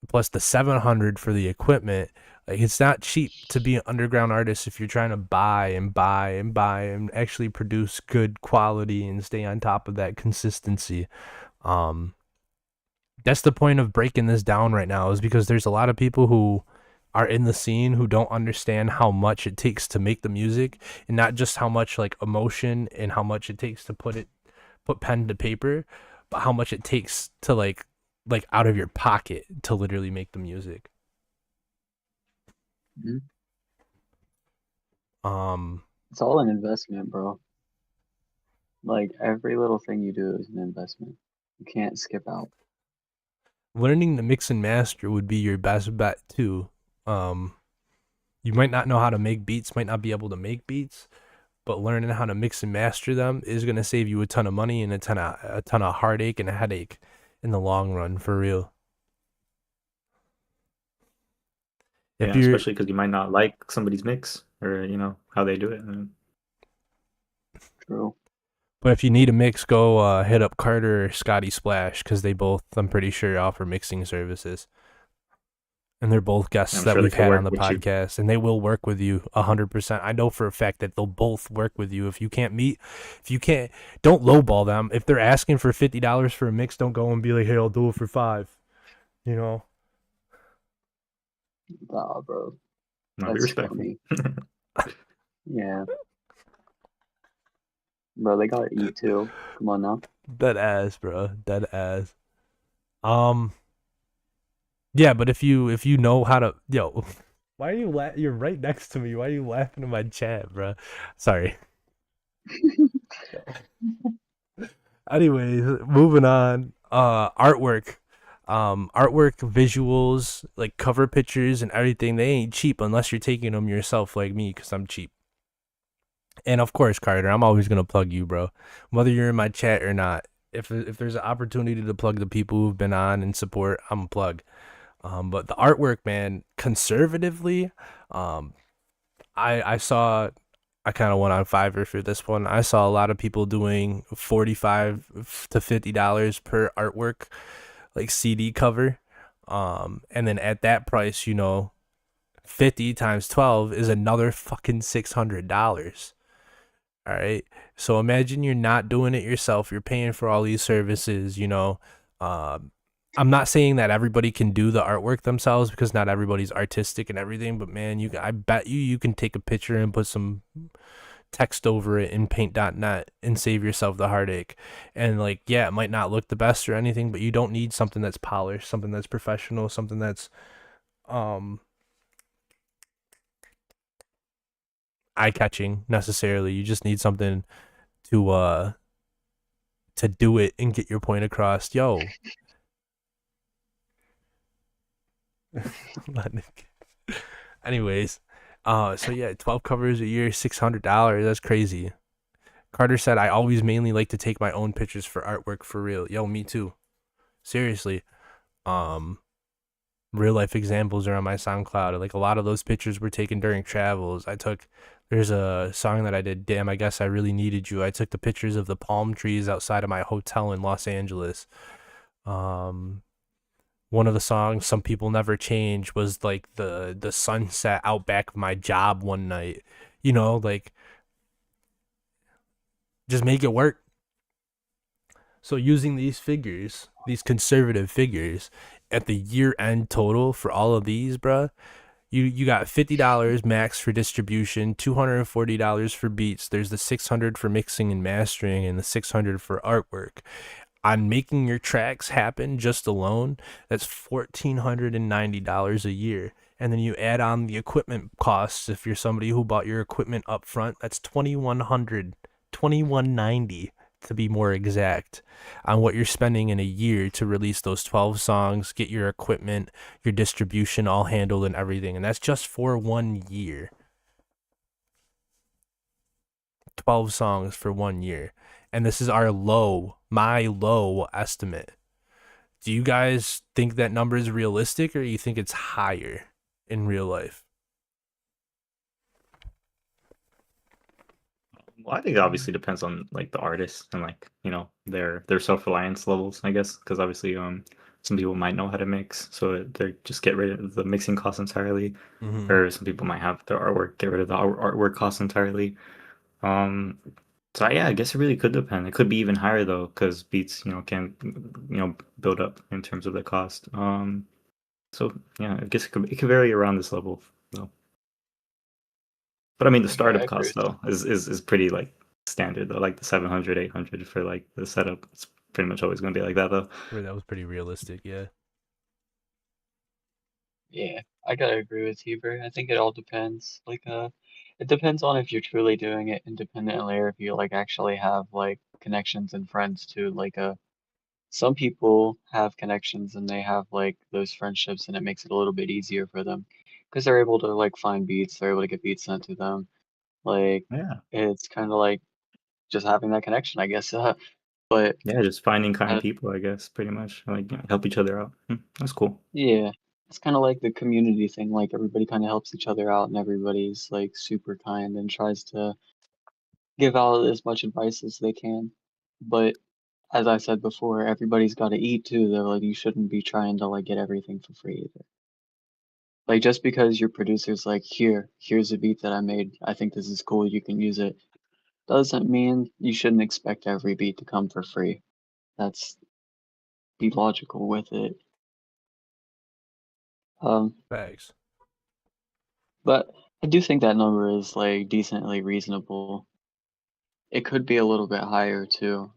plus the 700 for the equipment. Like, it's not cheap to be an underground artist if you're trying to buy and buy and buy and actually produce good quality and stay on top of that consistency. Um, that's the point of breaking this down right now, is because there's a lot of people who are in the scene who don't understand how much it takes to make the music, and not just how much like emotion and how much it takes to put pen to paper, but how much it takes to like out of your pocket to literally make the music. Mhm. Um It's all an investment, bro. Like every little thing you do is an investment. You can't skip out. Learning to mix and master would be your best bet too. Um you might not know how to make beats, might not be able to make beats, but learning how to mix and master them is going to save you a ton of money and a ton of heartache and a headache in the long run, for real. If Yeah, you're especially because you might not like somebody's mix or how they do it. True. But if you need a mix, go hit up Carter or Scotty Splash, because they both, I'm pretty sure, offer mixing services. And they're both guests I'm that sure they we've could had on work the with you. podcast, and they will work with you 100%. I know for a fact that they'll both work with you. If you can't, don't lowball them. If they're asking for $50 for a mix, don't go and be like, hey, I'll do it for $5. You know, Nah, bro. No, be That's respectful. funny. Yeah. Bro, they gotta eat too. Come on now. dead ass, bro, dead ass. Um, yeah, but if you know how to, yo, why are you you're right next to me. Why are you laughing in my chat, bro? Sorry. Anyways, moving on. Artwork. Artwork, visuals, like cover pictures and everything, they ain't cheap unless you're taking them yourself, like me, because I'm cheap. And of course, Carter, I'm always gonna plug you, bro. Whether you're in my chat or not. If there's an opportunity to plug the people who've been on and support, I'm a plug. But the artwork, man, conservatively, um, I saw, I kind of went on Fiverr for this one. I saw a lot of people doing $45 to $50 per artwork, like CD cover. And then at that price, 50 times 12 is another fucking $600. All right. So imagine you're not doing it yourself. You're paying for all these services, I'm not saying that everybody can do the artwork themselves, because not everybody's artistic and everything, but man, I bet you can take a picture and put some text over it in paint.net and save yourself the heartache. And like, yeah, it might not look the best or anything, but you don't need something that's polished, something that's professional, something that's um eye-catching necessarily. You just need something to do it and get your point across. Yo. Anyways, so yeah, 12 covers a year, $600. That's crazy. Carter said, I always mainly like to take my own pictures for artwork, for real. Yo, me too. Seriously. Um, Real life examples are on my SoundCloud. Like, a lot of those pictures were taken during travels. There's a song that I did, Damn, I Guess I Really Needed You. I took the pictures of the palm trees outside of my hotel in Los Angeles. One of the songs, Some People Never Change, was like the sunset out back of my job one night. Like, just make it work. So using these figures, these conservative figures, at the year end total for all of these, bruh, you got $50 max for distribution, $240 for beats. There's the $600 for mixing and mastering, and the $600 for artwork. On making your tracks happen just alone, that's $1,490 a year. And then you add on the equipment costs. If you're somebody who bought your equipment up front, that's $2,190 to be more exact, on what you're spending in a year to release those 12 songs, get your equipment, your distribution all handled and everything. And that's just for 1 year. 12 songs for 1 year. And this is my low estimate. Do you guys think that number is realistic, or you think it's higher in real life? Well, I think it obviously depends on like the artist and like their self-reliance levels, I guess, because obviously some people might know how to mix, so they just get rid of the mixing costs entirely, or some people might have their artwork get rid of the artwork costs entirely. Um, so yeah, I guess it really could depend. It could be even higher though, because beats can build up in terms of the cost. So yeah, I guess it could vary around this level though. But I mean, the Okay, I startup agree cost with you. though is pretty like standard though, like the 700, 800 for like the setup. It's pretty much always going to be like that though. Where that was pretty realistic, yeah. Yeah, I gotta agree with Heber. I think it all depends. It depends on if you're truly doing it independently or if you like actually have like connections and friends too. Some people have connections and they have like those friendships and it makes it a little bit easier for them because they're able to like find beats, they're able to get beats sent to them. Like Yeah, it's kind of like just having that connection, I guess. But yeah, just finding kind uh, people, I guess, pretty much like help each other out. That's cool. yeah, it's kind of like the community thing. Like everybody kind of helps each other out and everybody's like super kind and tries to give out as much advice as they can. But as I said before, everybody's got to eat too, though. Like you shouldn't be trying to like get everything for free either. Like just because your producer's like, here's a beat that I made. I think this is cool. You can use it. Doesn't mean you shouldn't expect every beat to come for free. That's be logical with it. Um, Facts. but I do think that number is like decently reasonable. It could be a little bit higher too.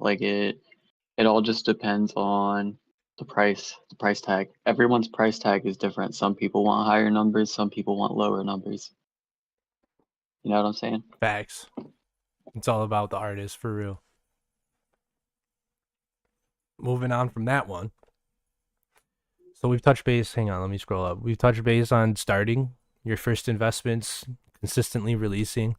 It all just depends on the price tag. Everyone's price tag is different. Some people want higher numbers, some people want lower numbers. You know what I'm saying? Facts. It's all about the artist, for real. Moving on from that one. So we've touched base. Hang on, let me scroll up. We've touched base on starting your first investments, consistently releasing.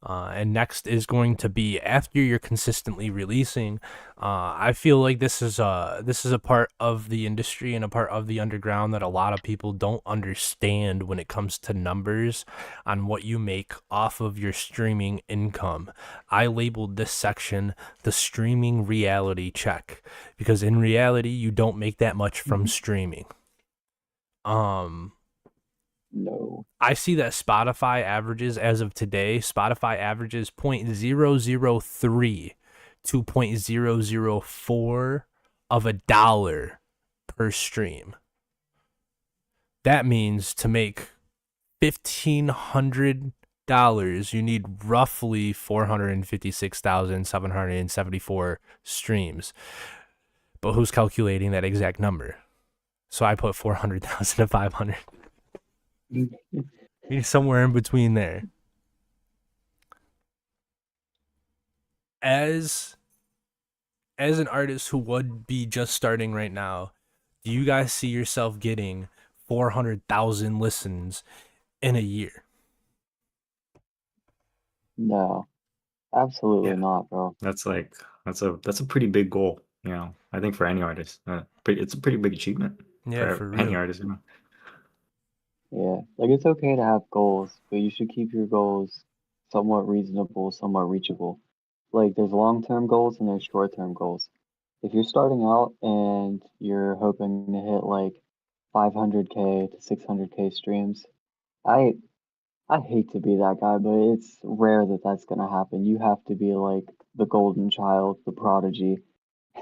And next is going to be after you're consistently releasing. I feel like this is a part of the industry and a part of the underground that a lot of people don't understand when it comes to numbers on what you make off of your streaming income. I labeled this section the streaming reality check because in reality you don't make that much from streaming. No. I see that Spotify averages, as of today, Spotify averages 0.003 to 0.004 of a dollar per stream. That means to make $1,500, you need roughly 456,774 streams. But who's calculating that exact number? So I put 400,000 to 500. Somewhere in between there. As an artist who would be just starting right now, do you guys see yourself getting 400,000 listens in a year? No. Absolutely Yeah. not, bro. That's a pretty big goal. I think for any artist, it's a pretty big achievement Yeah, for for any real. artist. Yeah. Like it's okay to have goals, but you should keep your goals somewhat reasonable, somewhat reachable. Like there's long-term goals and there's short-term goals. If you're starting out and you're hoping to hit like 500K to 600K streams, I I hate to be that guy, but it's rare that that's gonna happen. You have to be like the golden child, the prodigy.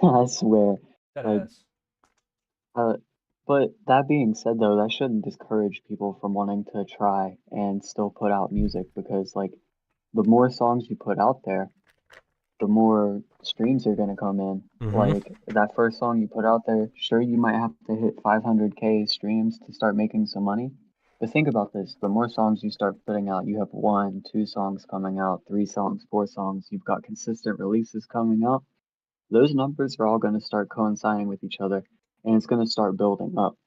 I swear. That Like, ass. uh, but that being said, though, that shouldn't discourage people from wanting to try and still put out music because, like, the more songs you put out there, the more streams are gonna come in. Mm-hmm. Like that first song you put out there, sure you might have to hit 500K streams to start making some money. But think about this, the more songs you start putting out, you have one, two songs coming out, three songs, four songs, you've got consistent releases coming out. Those numbers are all gonna start coinciding with each other and it's gonna start building up.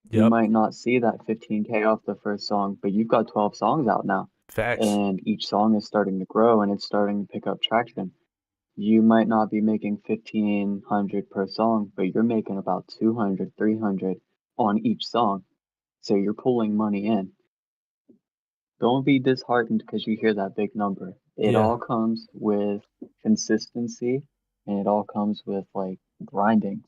You Yep. might not see that 15K off the first song, but you've got 12 songs out now. Facts. And each song is starting to grow and it's starting to pick up traction. you might not be making 1,500 per song, but you're making about 200, 300 on each song. So you're pulling money in. Don't be disheartened because you hear that big number. It Yeah. all comes with consistency and it all comes with like grinding.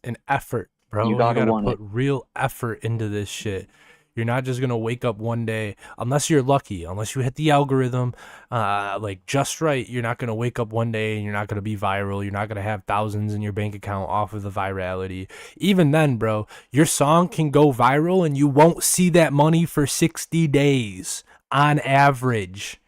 And effort, You bro. You gotta gotta want put it. real effort into this shit. You're not just gonna wake up one day, unless you're lucky, unless you hit the algorithm like just right. You're not gonna wake up one day and you're not gonna be viral. You're not gonna have thousands in your bank account off of the virality. Even then, bro, your song can go viral and you won't see that money for 60 days on average.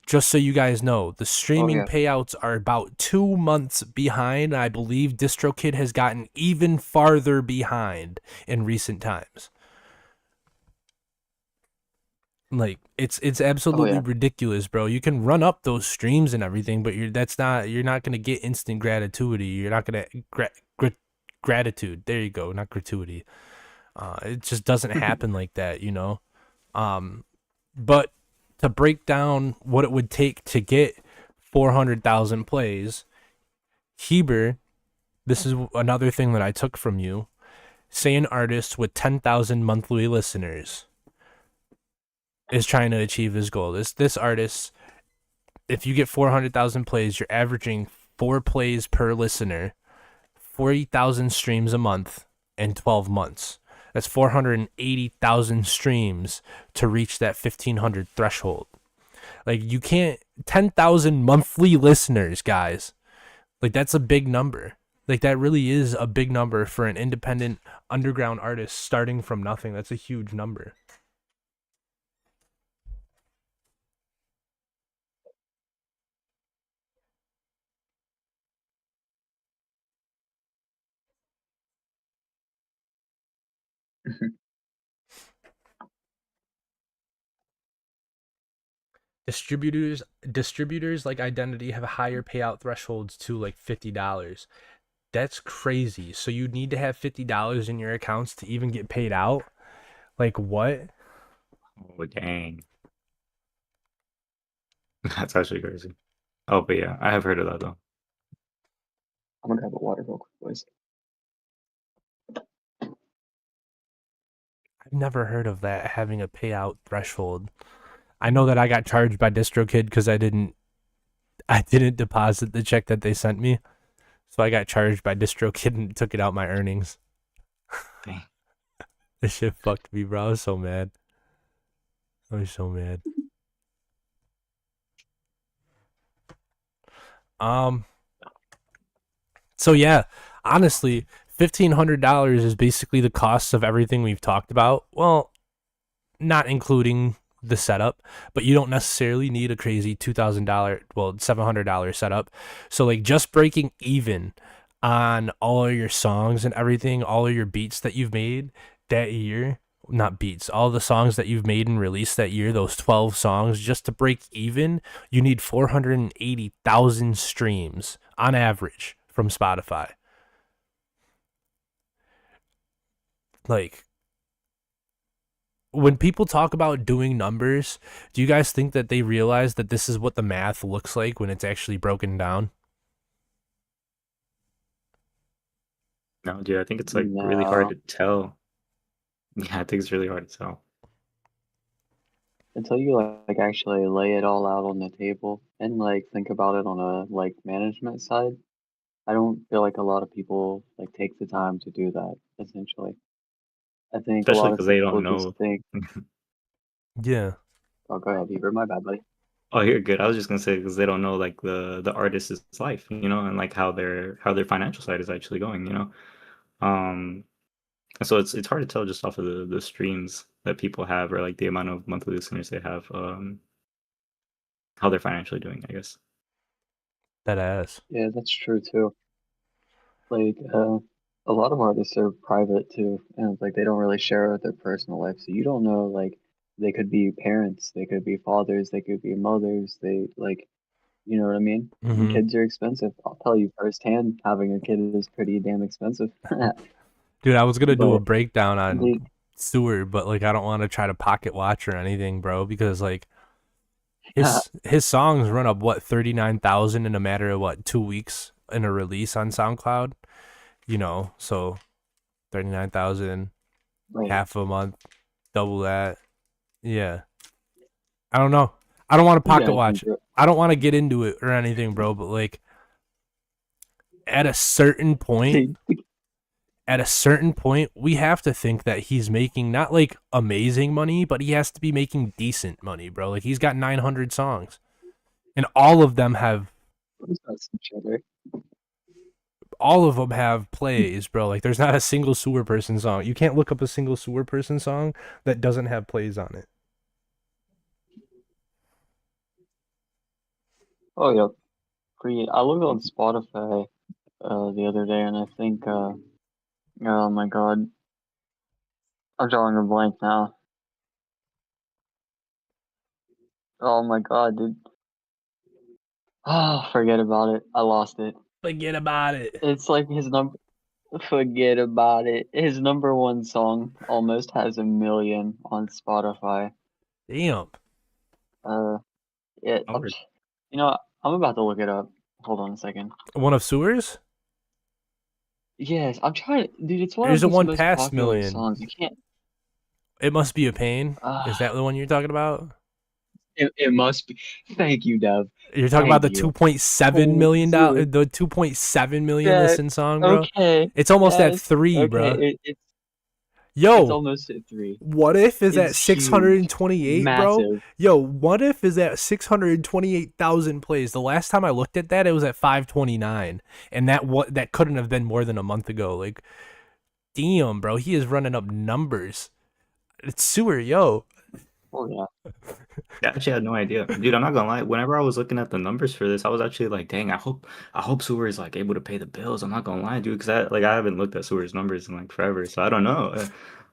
Just so you guys know, the streaming yeah. payouts are about 2 months behind. I believe DistroKid has gotten even farther behind in recent times. Like it's absolutely yeah. ridiculous, bro. You can run up those streams and everything, but you're not gonna get instant gratuity. You're not gonna gratitude. There you go, not gratuity. It just doesn't happen like that, you know. But to break down what it would take to get 400,000 plays, Heber, this is another thing that I took from you. Say an artist with 10,000 monthly listeners is trying to achieve his goal. This artist, if you get 400,000 plays, you're averaging 4 plays per listener, 40,000 streams a month in 12 months. That's 480,000 streams to reach that 1,500 threshold. Like, you can't, 10,000 monthly listeners, guys. Like, that's a big number. Like, that really is a big number for an independent underground artist starting from nothing. That's a huge number. Distributors like Identity have higher payout thresholds to like $50. That's crazy. So you need to have $50 in your accounts to even get paid out? Like, what? Oh, dang. That's actually crazy. Oh, but yeah, I have heard of that though. I'm gonna grab a water real quick, boys. I've never heard of that having a payout threshold. I know that I got charged by DistroKid because I didn't deposit the check that they sent me. So I got charged by DistroKid and took it out my earnings. Dang. This shit fucked me, bro. I was so mad. I was so mad. So yeah, honestly, $1,500 is basically the cost of everything we've talked about. Well, not including the setup, but you don't necessarily need a crazy $2,000, well, $700 setup. So like just breaking even on all of your songs and everything, all of your beats that you've made that year, not beats, all the songs that you've made and released that year, those 12 songs, just to break even, you need 480,000 streams on average from Spotify. Like, when people talk about doing numbers, do you guys think that they realize that this is what the math looks like when it's actually broken down? No, dude, I think it's like really hard No. to tell. Yeah, I think it's really hard to tell. Until you like actually lay it all out on the table and like think about it on a like management side, I don't feel like a lot of people like take the time to do that, essentially. I think a Especially lot of because they people don't just know. think, Yeah. oh, go ahead, Heber, my bad, buddy. Oh, you're good. I was just gonna say because they don't know like the artist's life, you know, and like how their financial side is actually going, you know. And so it's hard to tell just off of the streams that people have or like the amount of monthly listeners they have, how they're financially doing, I guess. That ass. Yeah, that's true too. Like, a lot of artists are private too, and like they don't really share their personal life, so you don't know, like, they could be parents, they could be fathers, they could be mothers, they like, you know what I mean? And Mm-hmm. kids are expensive. I'll tell you firsthand, having a kid is pretty damn expensive. Dude, I was gonna do a But breakdown on they, Sewer, but like I don't want to try to pocket watch or anything, bro, because like His songs run up what 39,000 in a matter of what 2 weeks in a release on SoundCloud. So 39,000, Right. half a month, double that. Yeah. I don't know. I don't want to pocket watch. I don't want to get into it or anything, bro, but like at a certain point, we have to think that he's making not like amazing money, but he has to be making decent money, bro. Like he's got 900 songs and all of them have plays, bro. Like there's not a single Sewerperson song. You can't look up a single Sewerperson song that doesn't have plays on it. Oh yeah, I looked on Spotify the other day, and I think oh my god, I'm drawing a blank now. Oh my god, dude. Oh, forget about it. I lost it. Forget about it. It's like his number. Forget about it. His number one song almost has 1 million on Spotify. Damn. Yeah. I'm about to look it up. Hold on a second. One of Sewers? Yes, I'm trying. Dude, it's one There's of a his one most past popular million. songs. You can't. It Must Be a Pain. Is that the one you're talking about? It must be. Thank you, Dev. You're talking about the $2.7 million, Dude. the 2.7 million Yeah, listen song, bro. Okay. It's almost at Yes, 3, okay. bro. It's Yo, almost at 3. what if is at It's 628, bro? Massive. Yo, what if is at 628,000 plays? The last time I looked at that, it was at 529, and that couldn't have been more than a month ago. Like, damn, bro, he is running up numbers. It's Sewer, yo. Oh yeah. I actually had no idea, dude. I'm not gonna lie. Whenever I was looking at the numbers for this, I was actually like, "Dang, I hope Sewer is like able to pay the bills." I'm not gonna lie, dude, because I haven't looked at Sewer's numbers in like forever, so I don't know.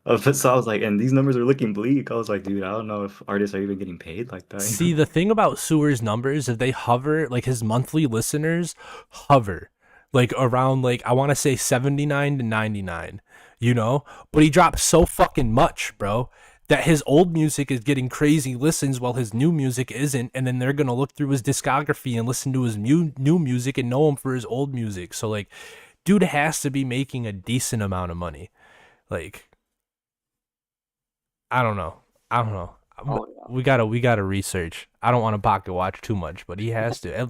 But so I was like, and these numbers are looking bleak. I was like, dude, I don't know if artists are even getting paid like that. See, the thing about Sewer's numbers is they hover, like his monthly listeners hover, like around like I want to say 79 to 99, But he drops so fucking much, bro, that his old music is getting crazy listens while his new music isn't, and then they're gonna look through his discography and listen to his new music and know him for his old music. So like, dude has to be making a decent amount of money. Like, I don't know. Oh, yeah. We gotta research. I don't want to pocket watch too much, but he has to.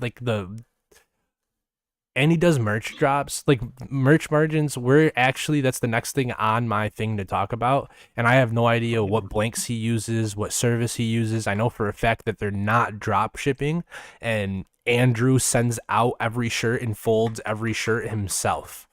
And he does merch drops, like merch margins. That's the next thing on my thing to talk about. And I have no idea what blanks he uses, what service he uses. I know for a fact that they're not drop shipping, and Andrew sends out every shirt and folds every shirt himself.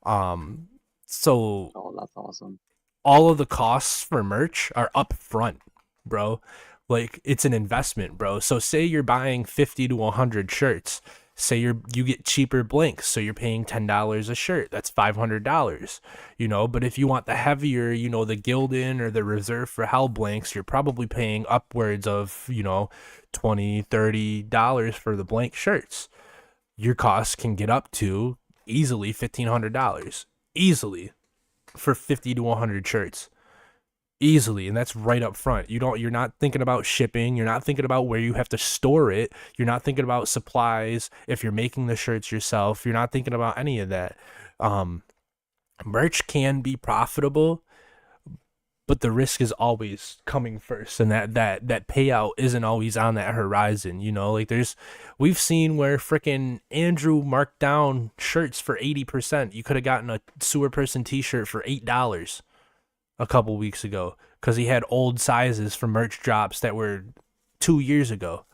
So Oh, that's awesome. all of the costs for merch are up front, bro. Like it's an investment, bro. So say you're buying 50 to 100 shirts. Say you get cheaper blanks, so you're paying $10 a shirt. That's $500, But if you want the heavier, the Gildan or the Reserve for Hell blanks, you're probably paying upwards of, $20, $30 for the blank shirts. Your costs can get up to easily $1,500, easily, for 50 to 100 shirts. Easily, and that's right up front. You're not thinking about shipping, you're not thinking about where you have to store it, you're not thinking about supplies if you're making the shirts yourself, you're not thinking about any of that. Merch can be profitable, but the risk is always coming first, and that payout isn't always on that horizon. Like we've seen where freaking Andrew marked down shirts for 80%. You could have gotten a Sewerperson t-shirt for $8 a couple weeks ago because he had old sizes for merch drops that were 2 years ago.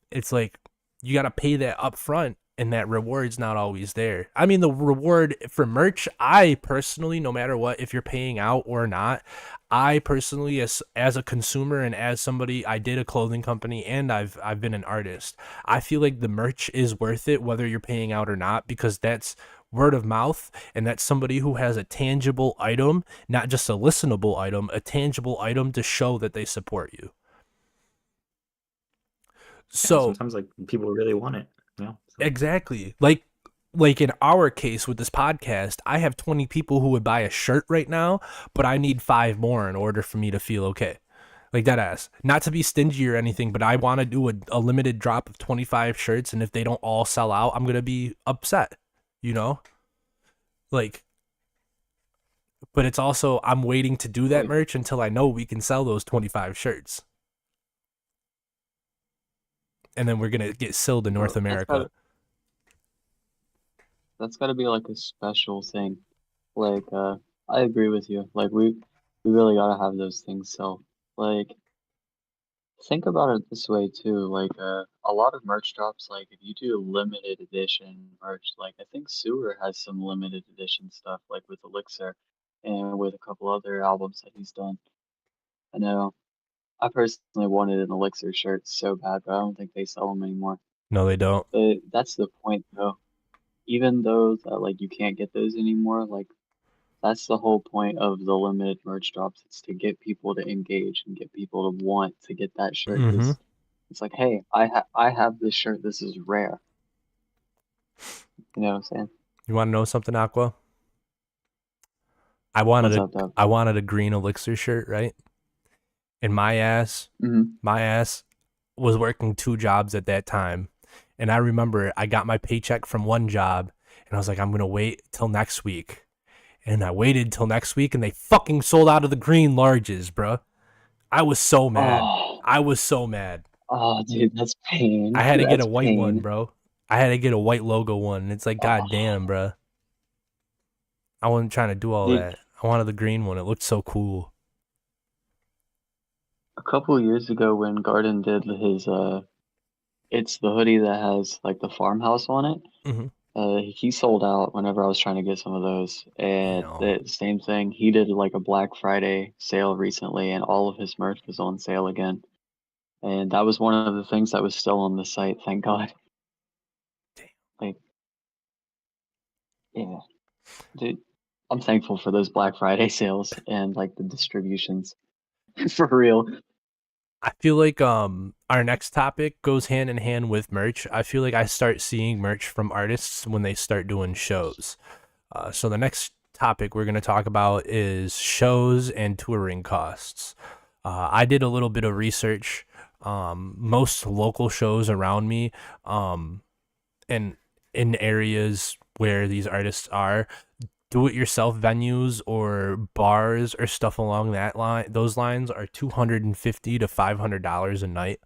It's like you got to pay that up front, and that reward's not always there. I mean, the reward for merch, I personally, no matter what, if you're paying out or not, I personally, as a consumer and as somebody, I did a clothing company and I've been an artist, I feel like the merch is worth it whether you're paying out or not, because that's word of mouth, and that's somebody who has a tangible item, not just a listenable item, a tangible item to show that they support you. So sometimes like people really want it. So. Exactly. Like in our case with this podcast, I have 20 people who would buy a shirt right now, but I need 5 more in order for me to feel okay. Like that ass. Not to be stingy or anything, but I want to do a limited drop of 25 shirts, and if they don't all sell out, I'm gonna be upset. You know, like. But it's also I'm waiting to do that Like, merch until I know we can sell those 25 shirts, and then we're gonna get sold in North America. That's gotta be like a special thing. Like, I agree with you. Like, we really gotta have those things sell. Like, think about it this way too. Like, a lot of merch drops. Like, if you do limited edition merch, like I think Sewer has some limited edition stuff, like with Elixir, and with a couple other albums that he's done. I know. I personally wanted an Elixir shirt so bad, but I don't think they sell them anymore. No, they don't. But that's the point, though. Even though that like you can't get those anymore, like that's the whole point of the limited merch drops. It's to get people to engage and get people to want to get that shirt Mm-hmm. because it's like, hey, I have this shirt. This is rare. You know what I'm saying? You want to know something, Aqua? I What's up, Doug? wanted a green Elixir shirt, right? And my ass was working 2 jobs at that time. And I remember I got my paycheck from one job and I was like, I'm going to wait till next week. And I waited till next week and they fucking sold out of the green larges, bruh. I was so mad. Oh, I was so mad. oh, dude, that's pain. I had to get That's a white pain. one, bro. I had to get a white logo one. And it's like, god damn, bruh. I wasn't trying to do all Dude, that. I wanted the green one. It looked so cool. a couple years ago when Garden did his it's the hoodie that has like the farmhouse on it. Mm-hmm. He sold out whenever I was trying to get some of those. And No. the same thing, he did like a Black Friday sale recently, and all of his merch was on sale again. And that was one of the things that was still on the site, thank God. Like, yeah, dude, I'm thankful for those Black Friday sales and like the distributions. For real. I feel like our next topic goes hand in hand with merch. I feel like I start seeing merch from artists when they start doing shows. So the next topic we're going to talk about is shows and touring costs. I did a little bit of research. Most local shows around me, and in areas where these artists are, do-it-yourself venues or bars or stuff along those lines are $250 to $500 a night.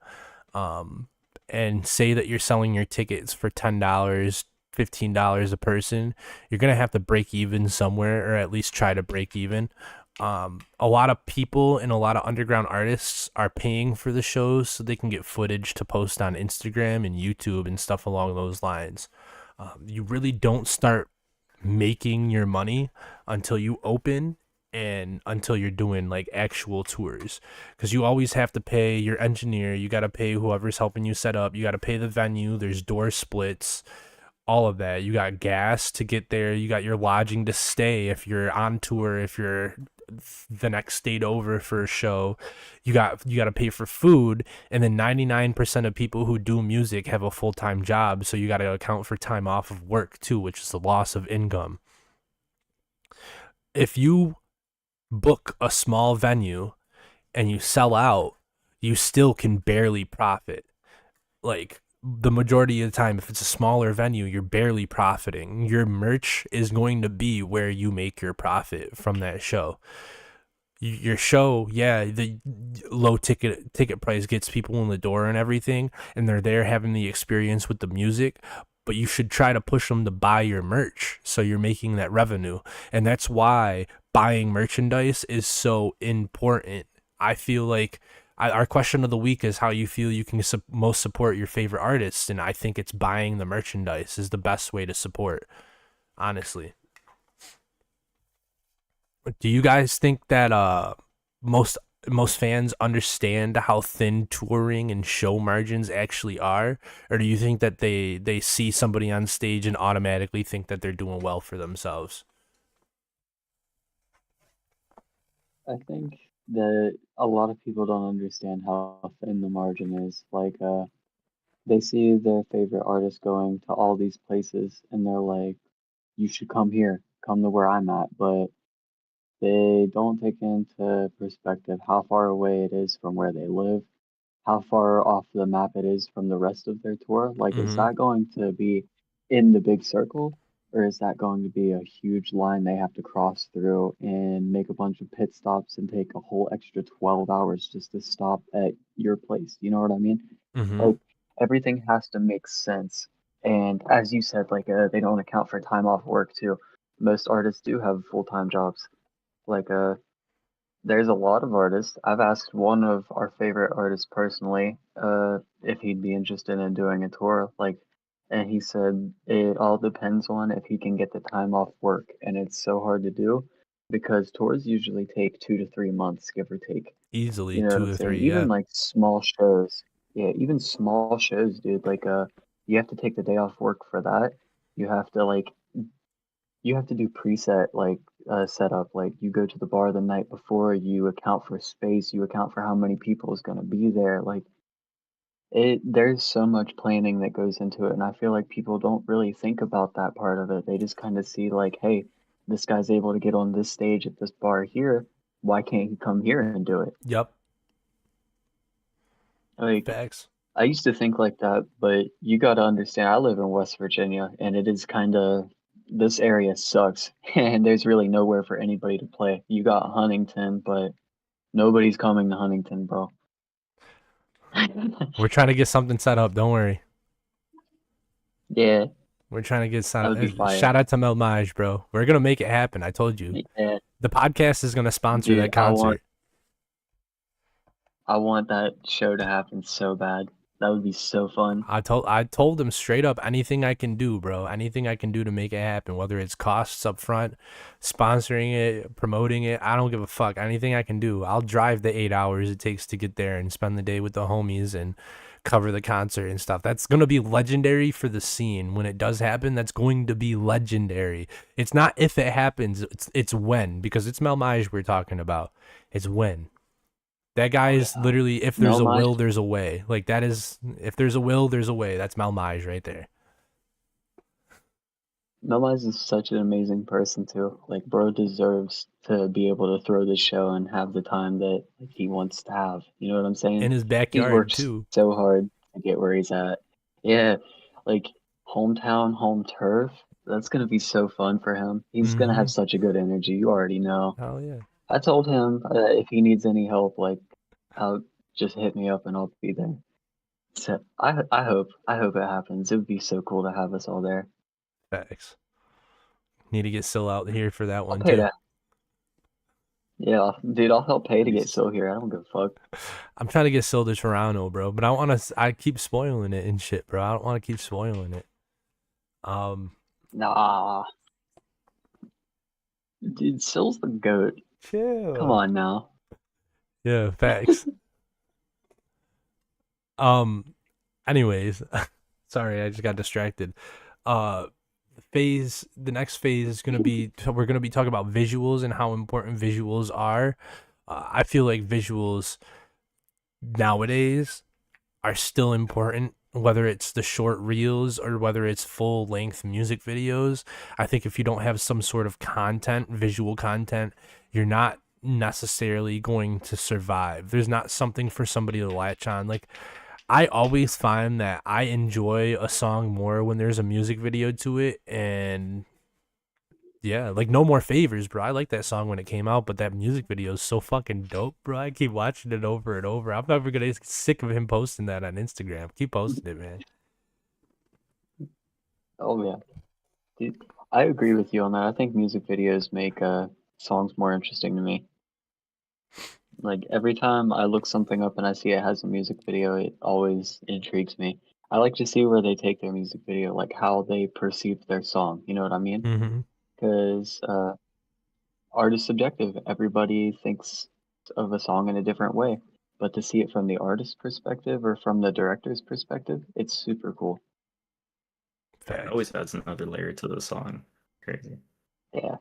And say that you're selling your tickets for $10, $15 a person, you're gonna have to break even somewhere, or at least try to break even. A lot of people and a lot of underground artists are paying for the shows so they can get footage to post on Instagram and YouTube and stuff along those lines. You really don't start making your money until you open and until you're doing like actual tours, because you always have to pay your engineer, you got to pay whoever's helping you set up, you got to pay the venue, there's door splits, all of that. You got gas to get there, you got your lodging to stay if you're on tour, if you're the next state over for a show, you got to pay for food. And then 99% of people who do music have a full-time job, so you got to account for time off of work too, which is the loss of income. If you book a small venue and you sell out, you still can barely profit. Like the majority of the time, if it's a smaller venue, you're barely profiting. Your merch is going to be where you make your profit from that show. Your show, yeah, the low ticket price gets people in the door and everything, and they're there having the experience with the music, but you should try to push them to buy your merch so you're making that revenue. And that's why buying merchandise is so important. I feel like our question of the week is how you feel you can most support your favorite artists, and I think it's buying the merchandise is the best way to support, honestly. Do you guys think that most fans understand how thin touring and show margins actually are, or do you think that they see somebody on stage and automatically think that they're doing well for themselves? I think that a lot of people don't understand how thin the margin is. Like, they see their favorite artist going to all these places and they're like, you should come here, come to where I'm at. But they don't take into perspective how far away it is from where they live, how far off the map it is from the rest of their tour. Like, is Mm-hmm. that going to be in the big circle, or is that going to be a huge line they have to cross through and make a bunch of pit stops and take a whole extra 12 hours just to stop at your place? You know what I mean? Mm-hmm. Like, everything has to make sense. And as you said, like, they don't account for time off work too. Most artists do have full-time jobs. Like, there's a lot of artists. I've asked one of our favorite artists personally, if he'd be interested in doing a tour, like, and he said it all depends on if he can get the time off work, and it's so hard to do because tours usually take 2 to 3 months, give or take. Easily You know what 2 I'm to saying? 3. Even Yeah. like small shows. Yeah, even small shows, dude. Like, you have to take the day off work for that. You have to like you have to do preset like setup. Like you go to the bar the night before, you account for space, you account for how many people is gonna be there. Like there's so much planning that goes into it, and I feel like people don't really think about that part of it. They just kind of see like, hey, this guy's able to get on this stage at this bar here. Why can't he come here and do it? Yep. Like Facts. I used to think like that, but you got to understand, I live in West Virginia, and it is kind of this area sucks, and there's really nowhere for anybody to play. You got Huntington, but nobody's coming to Huntington, bro. We're trying to get something set up. Don't worry. Yeah, We're trying to get that would be set. fire. Shout out to Mel Maj, bro. We're gonna make it happen. I told you. Yeah, The podcast is gonna sponsor dude, that concert. I want that show to happen so bad. That would be so fun. I told him straight up, anything I can do, bro. Anything I can do to make it happen, whether it's costs up front, sponsoring it, promoting it, I don't give a fuck. Anything I can do. I'll drive the 8 hours it takes to get there and spend the day with the homies and cover the concert and stuff. That's going to be legendary for the scene. When it does happen, that's going to be legendary. It's not if it happens, it's when, because it's Mel Maj we're talking about. It's when. That guy is literally, if there's a Melmaj, will, there's a way. Like, that is, if there's a will, there's a way. That's Malmaj right there. Melmaj is such an amazing person too. Like, bro deserves to be able to throw this show and have the time that like, he wants to have. You know what I'm saying? In his He's backyard, worked too. so hard to get where he's at. Yeah, like hometown, home turf. That's gonna be so fun for him. He's gonna Mm-hmm. have such a good energy. You already know. Hell yeah. I told him if he needs any help, like, I'll just hit me up and I'll be there. So I hope it happens. It would be so cool to have us all there. Facts. Need to get Sil out here for that I'll one, pay too. to. Yeah, dude, I'll help pay to get Sil here. I don't give a fuck. I'm trying to get Sil to Toronto, bro, but I keep spoiling it and shit, bro. I don't want to keep spoiling it. Nah, dude, Sil's the goat. Chill. Come on now. Yeah, facts. Anyways, sorry, I just got distracted. The next phase is gonna be, we're gonna be talking about visuals and how important visuals are. I feel like visuals nowadays are still important, whether it's the short reels or whether it's full length music videos. I think if you don't have some sort of content, visual content, you're not necessarily going to survive. There's not something for somebody to latch on. Like, I always find that I enjoy a song more when there's a music video to it. And yeah, like No More Favors, bro. I like that song when it came out, but that music video is so fucking dope, bro. I keep watching it over and over. I'm never gonna get sick of him posting that on Instagram. Keep posting it, man. Oh yeah, dude, I agree with you on that. I think music videos make songs more interesting to me. Like every time I look something up and I see it has a music video, it always intrigues me. I like to see where they take their music video, like how they perceive their song. You know what I mean? Mm-hmm. Because art is subjective. Everybody thinks of a song in a different way. But to see it from the artist's perspective or from the director's perspective, it's super cool. It always adds another layer to the song. Crazy. Yeah.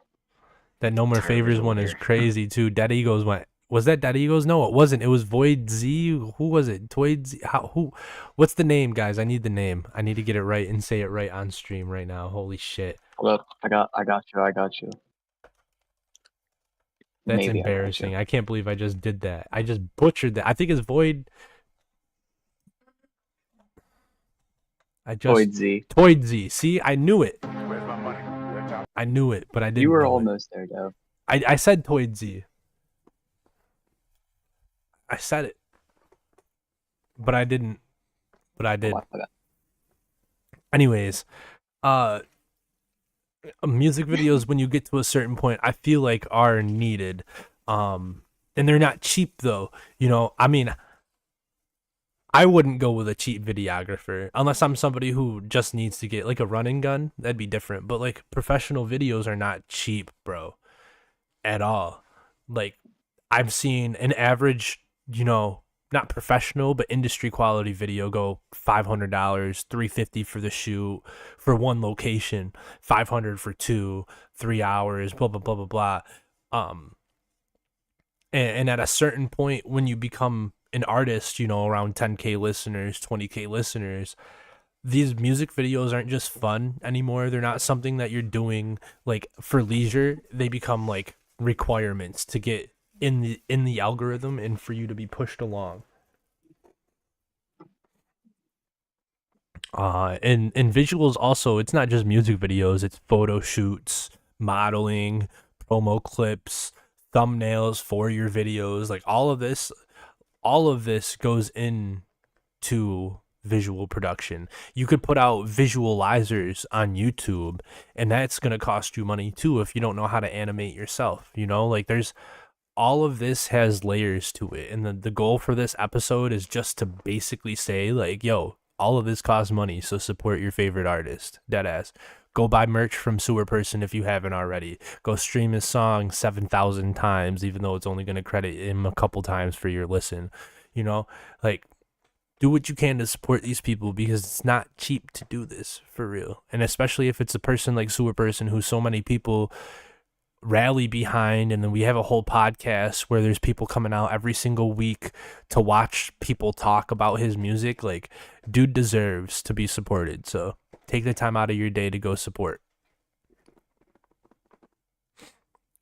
That No More Entire Favors visual one is layer. crazy too. Dead Egos went. Was that Dead Egos? No, it wasn't. It was Void Z. Who was it? Toyd Z. Who? What's the name, guys? I need the name. I need to get it right and say it right on stream right now. Holy shit. Look, I got you. That's Maybe I got you. embarrassing. I can't believe I just did that. I just butchered that. I think it's Void. Void Z. Toyd Z. See, I knew it. I knew it, but I didn't You were know it. almost there, though. I said Toyd Z. I said it, but I didn't. But I did. Oh, I got- Anyways, music videos when you get to a certain point, I feel like are needed. And they're not cheap though. You know, I mean, I wouldn't go with a cheap videographer unless I'm somebody who just needs to get like a running gun. That'd be different. But like professional videos are not cheap, bro, at all. Like I've seen an average, you know, not professional but industry quality video go $500, $350 for the shoot for one location, $500 for 2-3 hours, blah blah blah blah blah. And at a certain point when you become an artist, you know, around 10K listeners, 20K listeners, these music videos aren't just fun anymore. They're not something that you're doing like for leisure. They become like requirements to get in the algorithm and for you to be pushed along. And visuals also, it's not just music videos, it's photo shoots, modeling, promo clips, thumbnails for your videos. Like all of this goes into visual production. You could put out visualizers on YouTube and that's going to cost you money too if you don't know how to animate yourself, you know? Like there's all of this has layers to it, and the goal for this episode is just to basically say like, yo, all of this costs money, so support your favorite artist. Deadass. Go buy merch from Sewerperson if you haven't already. Go stream his song 7,000 times, even though it's only going to credit him a couple times for your listen. You know, like, do what you can to support these people because it's not cheap to do this, for real. And especially if it's a person like Sewerperson who so many people rally behind, and then we have a whole podcast where there's people coming out every single week to watch people talk about his music. Like, dude deserves to be supported, so take the time out of your day to go support.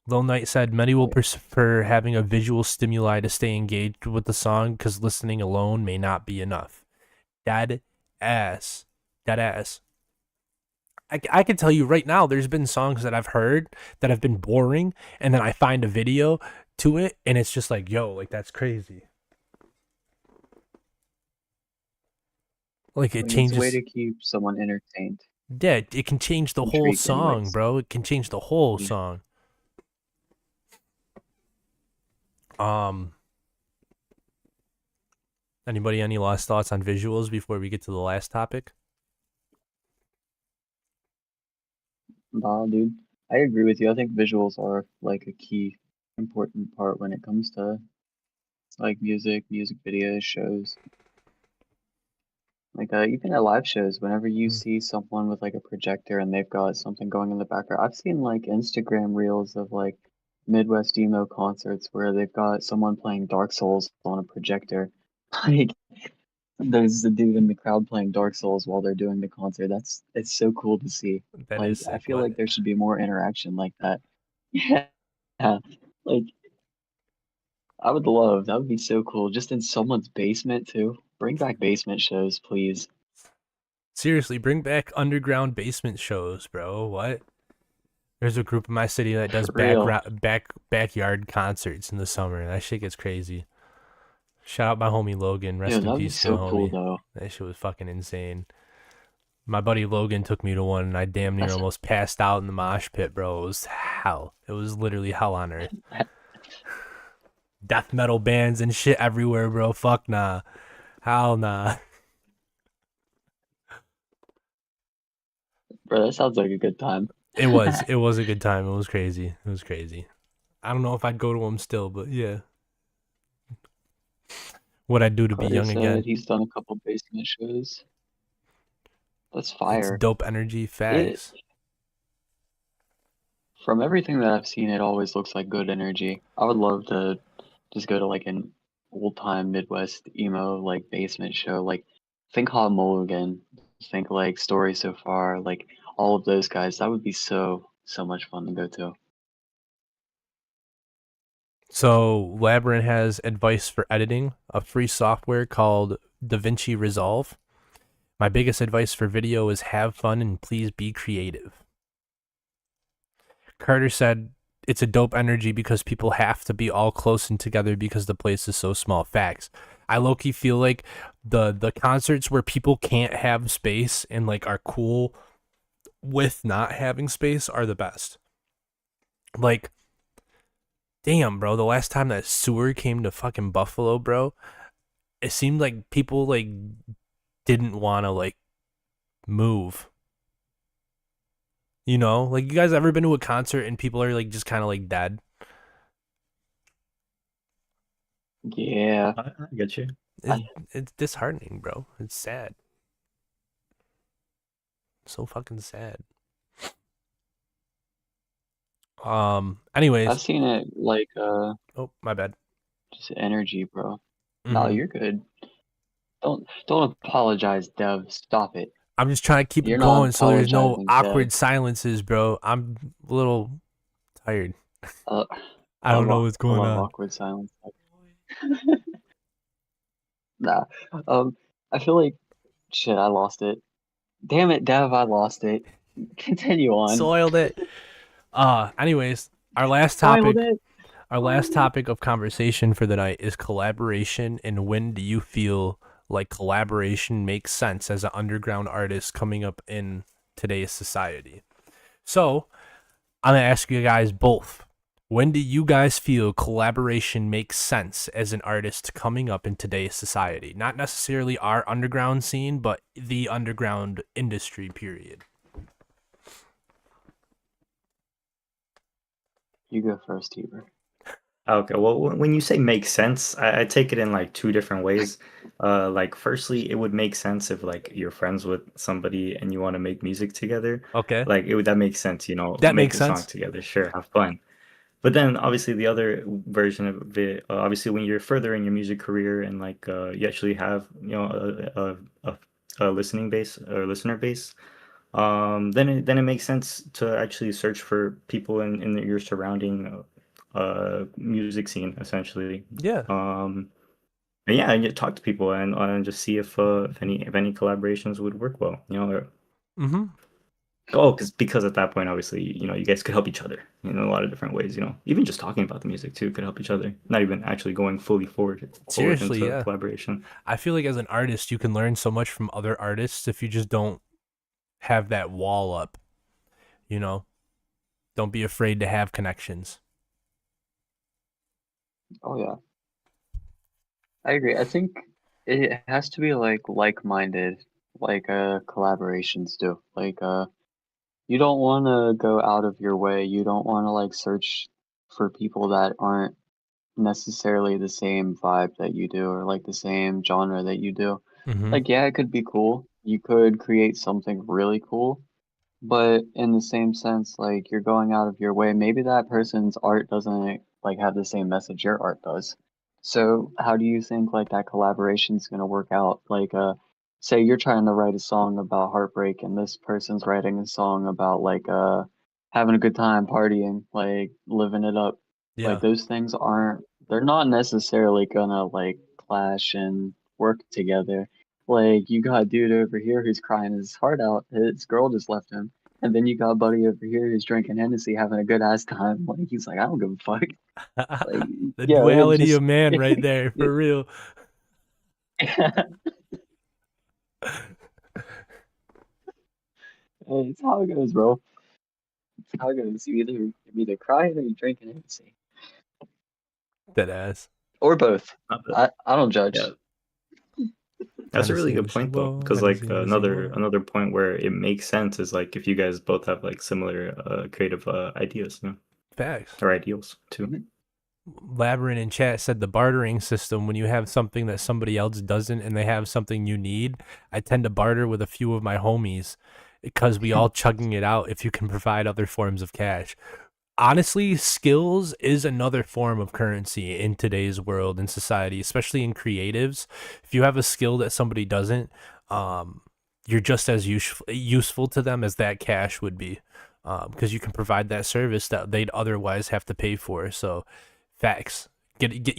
Lil Knight said many will prefer having a visual stimuli to stay engaged with the song because listening alone may not be enough. Dead ass. I can tell you right now, there's been songs that I've heard that have been boring, and then I find a video to it, and it's just like, yo, like that's crazy. Like it changes. It's a way to keep someone entertained. Yeah, it can change the whole Intrigued song, anyways. bro. It can change the whole Yeah. song. Anybody any last thoughts on visuals before we get to the last topic? Nah, dude. I agree with you. I think visuals are like a key important part when it comes to like music videos, shows. Like even at live shows, whenever you see someone with like a projector and they've got something going in the background, I've seen like Instagram reels of like Midwest emo concerts where they've got someone playing Dark Souls on a projector. Like there's a dude in the crowd playing Dark Souls while they're doing the concert. It's so cool to see. That Like is sick. I feel like there should be more interaction like that. Yeah. Like I would love, that would be so cool. Just in someone's basement too. Bring back basement shows, please. Seriously, bring back underground basement shows, bro. What? There's a group in my city that does For real. backyard concerts in the summer. That shit gets crazy. Shout out my homie Logan. Rest Yeah, in that'd be peace to so the cool homie. though. That shit was fucking insane. My buddy Logan took me to one, and I damn near That's- almost passed out in the mosh pit, bro. It was hell. It was literally hell on earth. Death metal bands and shit everywhere, bro. Fuck nah. Hell nah. Bro, that sounds like a good time. It was a good time. It was crazy. I don't know if I'd go to them still, but yeah. What I'd do to be Carter young said again. he's done a couple basement shows. That's It's fire. dope energy, facts. From everything that I've seen, it always looks like good energy. I would love to just go to like an old time Midwest emo like basement show. Like think Hot Mulligan, think like Story So Far, like all of those guys. That would be so much fun to go to. So Labyrinth has advice for editing, a free software called DaVinci Resolve. My biggest advice for video is have fun and please be creative. Carter said it's a dope energy because people have to be all close and together because the place is so small. Facts. I low-key feel like the concerts where people can't have space and like are cool with not having space are the best. Like, damn, bro, the last time that Sewer came to fucking Buffalo, bro, it seemed like people like didn't want to like move. You know, like, you guys ever been to a concert and people are like just kind of like dead? Yeah. I get you. It's disheartening, bro. It's sad. So fucking sad. Anyways. I've seen it like Oh, my bad. just energy, bro. No, Mhm. you're good. Don't apologize, Dev. Stop it. I'm just trying to keep You're it not going so there's no apologizing, awkward Dev. silences, bro. I'm a little tired. Uh, I don't know what's I going love on. awkward silence. Nah. I feel like shit. I lost it. Damn it, Dev. I lost it. Continue on. Soiled it. Anyways, our last Spoiled topic. it. Our last topic of conversation for the night is collaboration, and when do you feel like collaboration makes sense as an underground artist coming up in today's society? So, I'm going to ask you guys both. When do you guys feel collaboration makes sense as an artist coming up in today's society? Not necessarily our underground scene, but the underground industry, period. You go first, Heber. Okay, well, when you say make sense, I take it in like two different ways. Like, firstly, it would make sense if like you're friends with somebody and you want to make music together. Okay. Like, that makes sense, you know, That make makes a song sense. together, sure, have fun. But then obviously the other version of it, obviously when you're further in your music career and like you actually have, you know, a listening base or listener base, then it makes sense to actually search for people in your surrounding music scene essentially. Yeah. And yeah, and you talk to people and just see if any collaborations would work well, you know. Mm-hmm. Oh, because at that point, obviously, you know, you guys could help each other in a lot of different ways. You know, even just talking about the music too could help each other. Not even actually going fully forward Seriously, into yeah. collaboration. I feel like as an artist, you can learn so much from other artists if you just don't have that wall up. You know, don't be afraid to have connections. Oh yeah. I agree. I think it has to be like-minded, like collaborations do. Like you don't want to go out of your way. You don't want to like search for people that aren't necessarily the same vibe that you do or like the same genre that you do. Mm-hmm. Like yeah, it could be cool. You could create something really cool, but in the same sense, like you're going out of your way. Maybe that person's art doesn't like have the same message your art does. So how do you think like that collaboration's gonna work out? Like say you're trying to write a song about heartbreak and this person's writing a song about like having a good time partying, like living it up. Yeah. Like those things aren't they're not necessarily gonna like clash and work together. Like you got dude over here who's crying his heart out. His girl just left him, and then you got buddy over here who's drinking Hennessy, having a good ass time. Like he's like, I don't give a fuck. Like The yeah, it duality just of man right there, for real. It's how it goes, bro. It's how it goes. You're either crying or you're drinking Hennessy, Dead ass. or both. Not that- I don't judge. Yeah. That's a really good point though, because like another point where it makes sense is like if you guys both have like similar creative ideas, you know, Facts. or ideals too. Labyrinth in chat said the bartering system, when you have something that somebody else doesn't and they have something you need, I tend to barter with a few of my homies because we all chugging it out if you can provide other forms of cash. Honestly, skills is another form of currency in today's world and society, especially in creatives. If you have a skill that somebody doesn't, you're just as useful to them as that cash would be, because you can provide that service that they'd otherwise have to pay for. So Facts. Get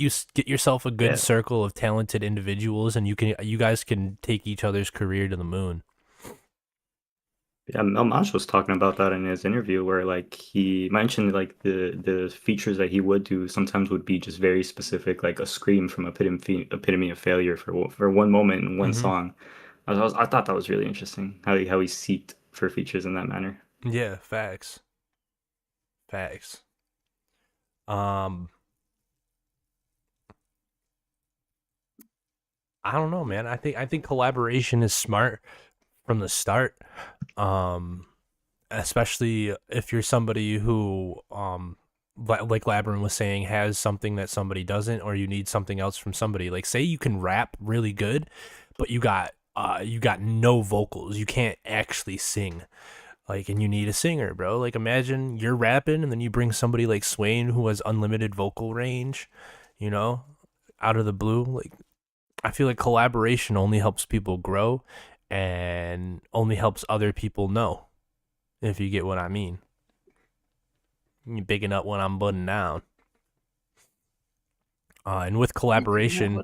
yourself a good circle of talented individuals, and you guys can take each other's career to the moon. Yeah, Maj was talking about that in his interview, where like he mentioned like the features that he would do sometimes would be just very specific, like a scream from epitome of failure for one moment in one song. I thought that was really interesting how he seeked for features in that manner. Yeah, facts. Facts. I don't know, man. I think collaboration is smart from the start. Especially if you're somebody who like Labyrinth was saying, has something that somebody doesn't, or you need something else from somebody. Like, say you can rap really good, but you got no vocals. You can't actually sing. Like, and you need a singer, bro. Like, imagine you're rapping and then you bring somebody like Swain who has unlimited vocal range, you know, out of the blue. Like, I feel like collaboration only helps people grow and only helps other people know, if you get what I mean. You bigging up when I'm butting down. And with collaboration,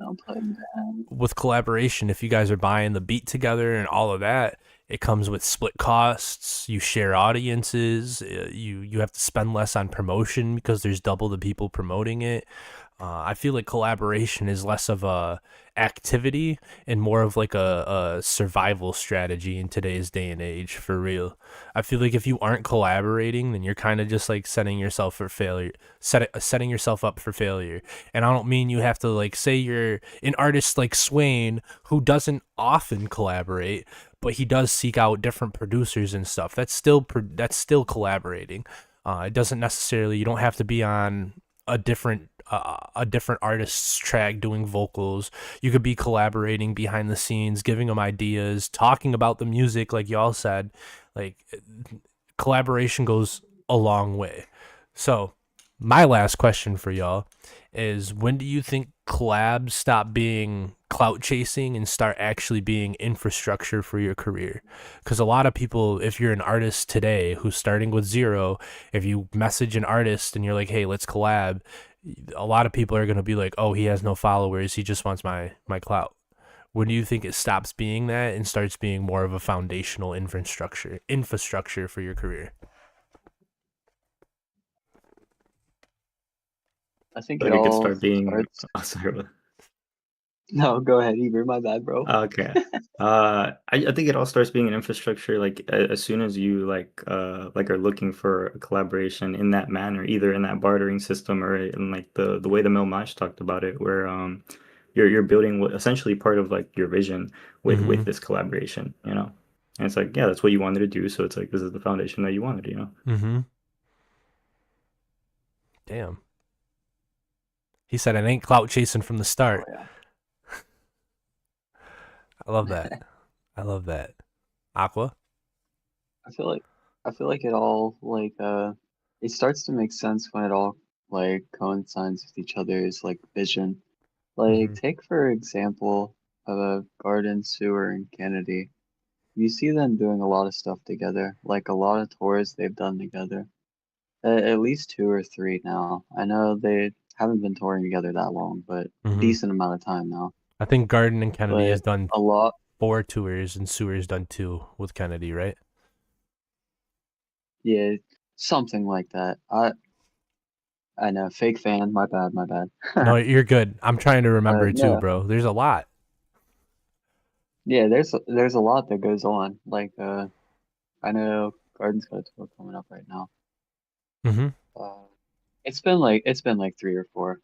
if you guys are buying the beat together and all of that, it comes with split costs. You share audiences. You have to spend less on promotion because there's double the people promoting it. I feel like collaboration is less of a activity and more of like a survival strategy in today's day and age, for real. I feel like if you aren't collaborating, then you're kind of just like setting yourself for failure, setting yourself up for failure. And I don't mean you have to, like, say you're an artist like Swain who doesn't often collaborate, but he does seek out different producers and stuff. That's still collaborating. It doesn't necessarily, you don't have to be on a different artist's track doing vocals. You could be collaborating behind the scenes, giving them ideas, talking about the music, like y'all said. Like, collaboration goes a long way. So my last question for y'all is, when do you think collabs stop being clout chasing and start actually being infrastructure for your career? Because a lot of people, if you're an artist today who's starting with zero, if you message an artist and you're like, hey, let's collab, a lot of people are going to be like, oh, he has no followers, he just wants my clout. When do you think it stops being that and starts being more of a foundational infrastructure for your career? I think But it it could all start being. starts. Oh, sorry. No, go ahead, Heber. My bad, bro. Okay. I think it all starts being an infrastructure like as soon as you like are looking for a collaboration in that manner, either in that bartering system or in like the way the Milmash talked about it, where you're building what essentially part of like your vision with this collaboration, you know. And it's like, yeah, that's what you wanted to do, so it's like this is the foundation that you wanted, you know. Damn. He said it ain't clout chasing from the start. Oh, yeah. I love that. I love that. Aqua? I feel like it all like it starts to make sense when it all like coincides with each other's like vision. Like, take for example Garden, Sewer, and Kennedy. You see them doing a lot of stuff together, like a lot of tours they've done together. At least 2 or 3 now. I know they haven't been touring together that long, but decent amount of time now. I think Garden and Kennedy has done a lot. 4 tours, and Sewer's done 2 with Kennedy, right? Yeah, something like that. I know, fake fan. My bad. No, you're good. I'm trying to remember too, no. bro. There's a lot. Yeah, there's a lot that goes on. Like, I know Garden's got a tour coming up right now. It's been like 3 or 4.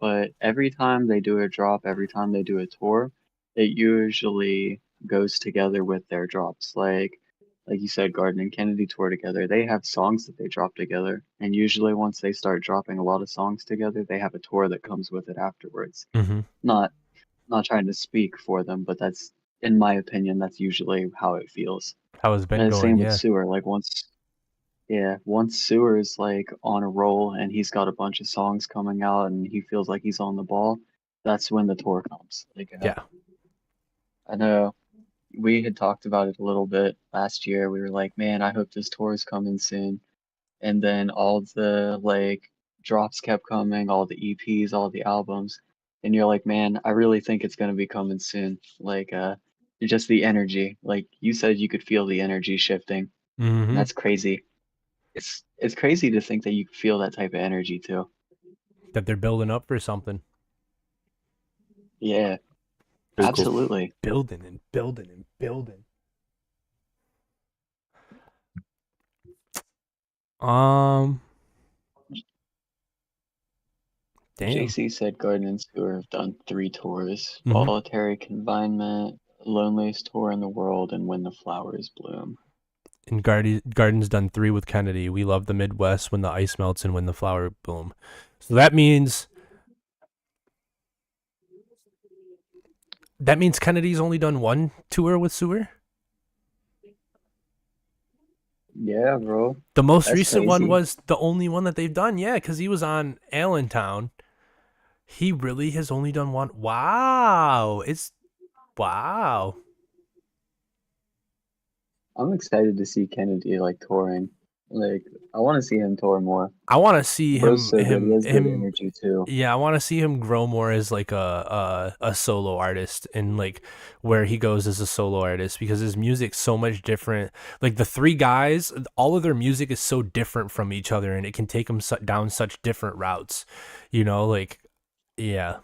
But every time they do a drop, every time they do a tour, it usually goes together with their drops. Like you said, Garden and Kennedy tour together. They have songs that they drop together, and usually once they start dropping a lot of songs together, they have a tour that comes with it afterwards. Not trying to speak for them, but that's, in my opinion, that's usually how it feels. How it's been And going, same yeah. with Sewer. Like once Sewer's like on a roll and he's got a bunch of songs coming out and he feels like he's on the ball, that's when the tour comes. Like, Yeah. I know we had talked about it a little bit last year. We were like, man, I hope this tour is coming soon. And then all the like drops kept coming, all the EPs, all the albums, and you're like, man, I really think it's gonna be coming soon. Like, just the energy. Like you said, you could feel the energy shifting, and Mm-hmm. that's crazy. It's crazy to think that you feel that type of energy too. That they're building up for something. Yeah, Pretty cool. absolutely. Building and building and building. Damn. JC said Garden and Sewer have done 3 tours: Mhm. Voluntary Confinement, Loneliest Tour in the World, and When the Flowers Bloom. And Garden's done 3 with Kennedy. We love the Midwest, When the Ice Melts, and When the Flower Bloom. So that means Kennedy's only done 1 tour with Sewer? Yeah, bro. The most That's recent one crazy. was the only one that they've done. Yeah, because he was on Allentown. He really has only done 1. Wow. Wow. I'm excited to see Kennedy like touring. Like, I want to see him tour more. I want to see Bro's so good. He him has good energy too. Yeah, I want to see him grow more as like a solo artist, and like where he goes as a solo artist, because his music's so much different. Like the 3 guys, all of their music is so different from each other, and it can take them down such different routes. You know, like yeah.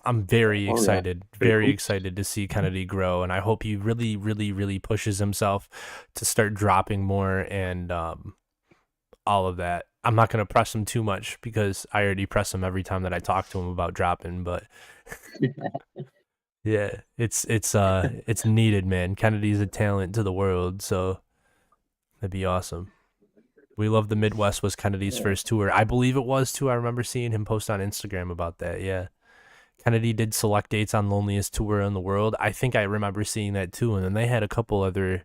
I'm very excited, very excited to see Kennedy grow, and I hope he really, really, really pushes himself to start dropping more and all of that. I'm not going to press him too much because I already press him every time that I talk to him about dropping, but yeah, it's needed, man. Kennedy's a talent to the world, so that'd be awesome. We Love the Midwest was Kennedy's first tour. I believe it was too. I remember seeing him post on Instagram about that. Yeah. Kennedy did select dates on Loneliest Tour in the World. I think I remember seeing that too. And then they had a couple other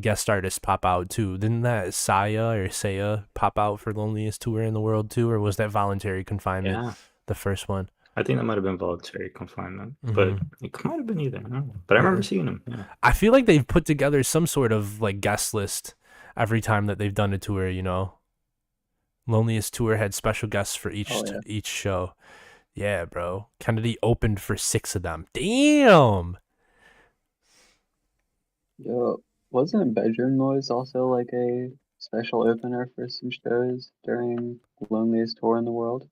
guest artists pop out too. Didn't that Saya pop out for Loneliest Tour in the World too? Or was that Voluntary Confinement, the first one? I think that might have been Voluntary Confinement, but it might have been either. I don't know. But I remember seeing them. Yeah. I feel like they've put together some sort of like guest list every time that they've done a tour, you know? Loneliest Tour had special guests for each show. Yeah, bro. Kennedy opened for 6 of them. Damn. Yo, wasn't Bedroom Noise also like a special opener for some shows during Loneliest Tour in the World?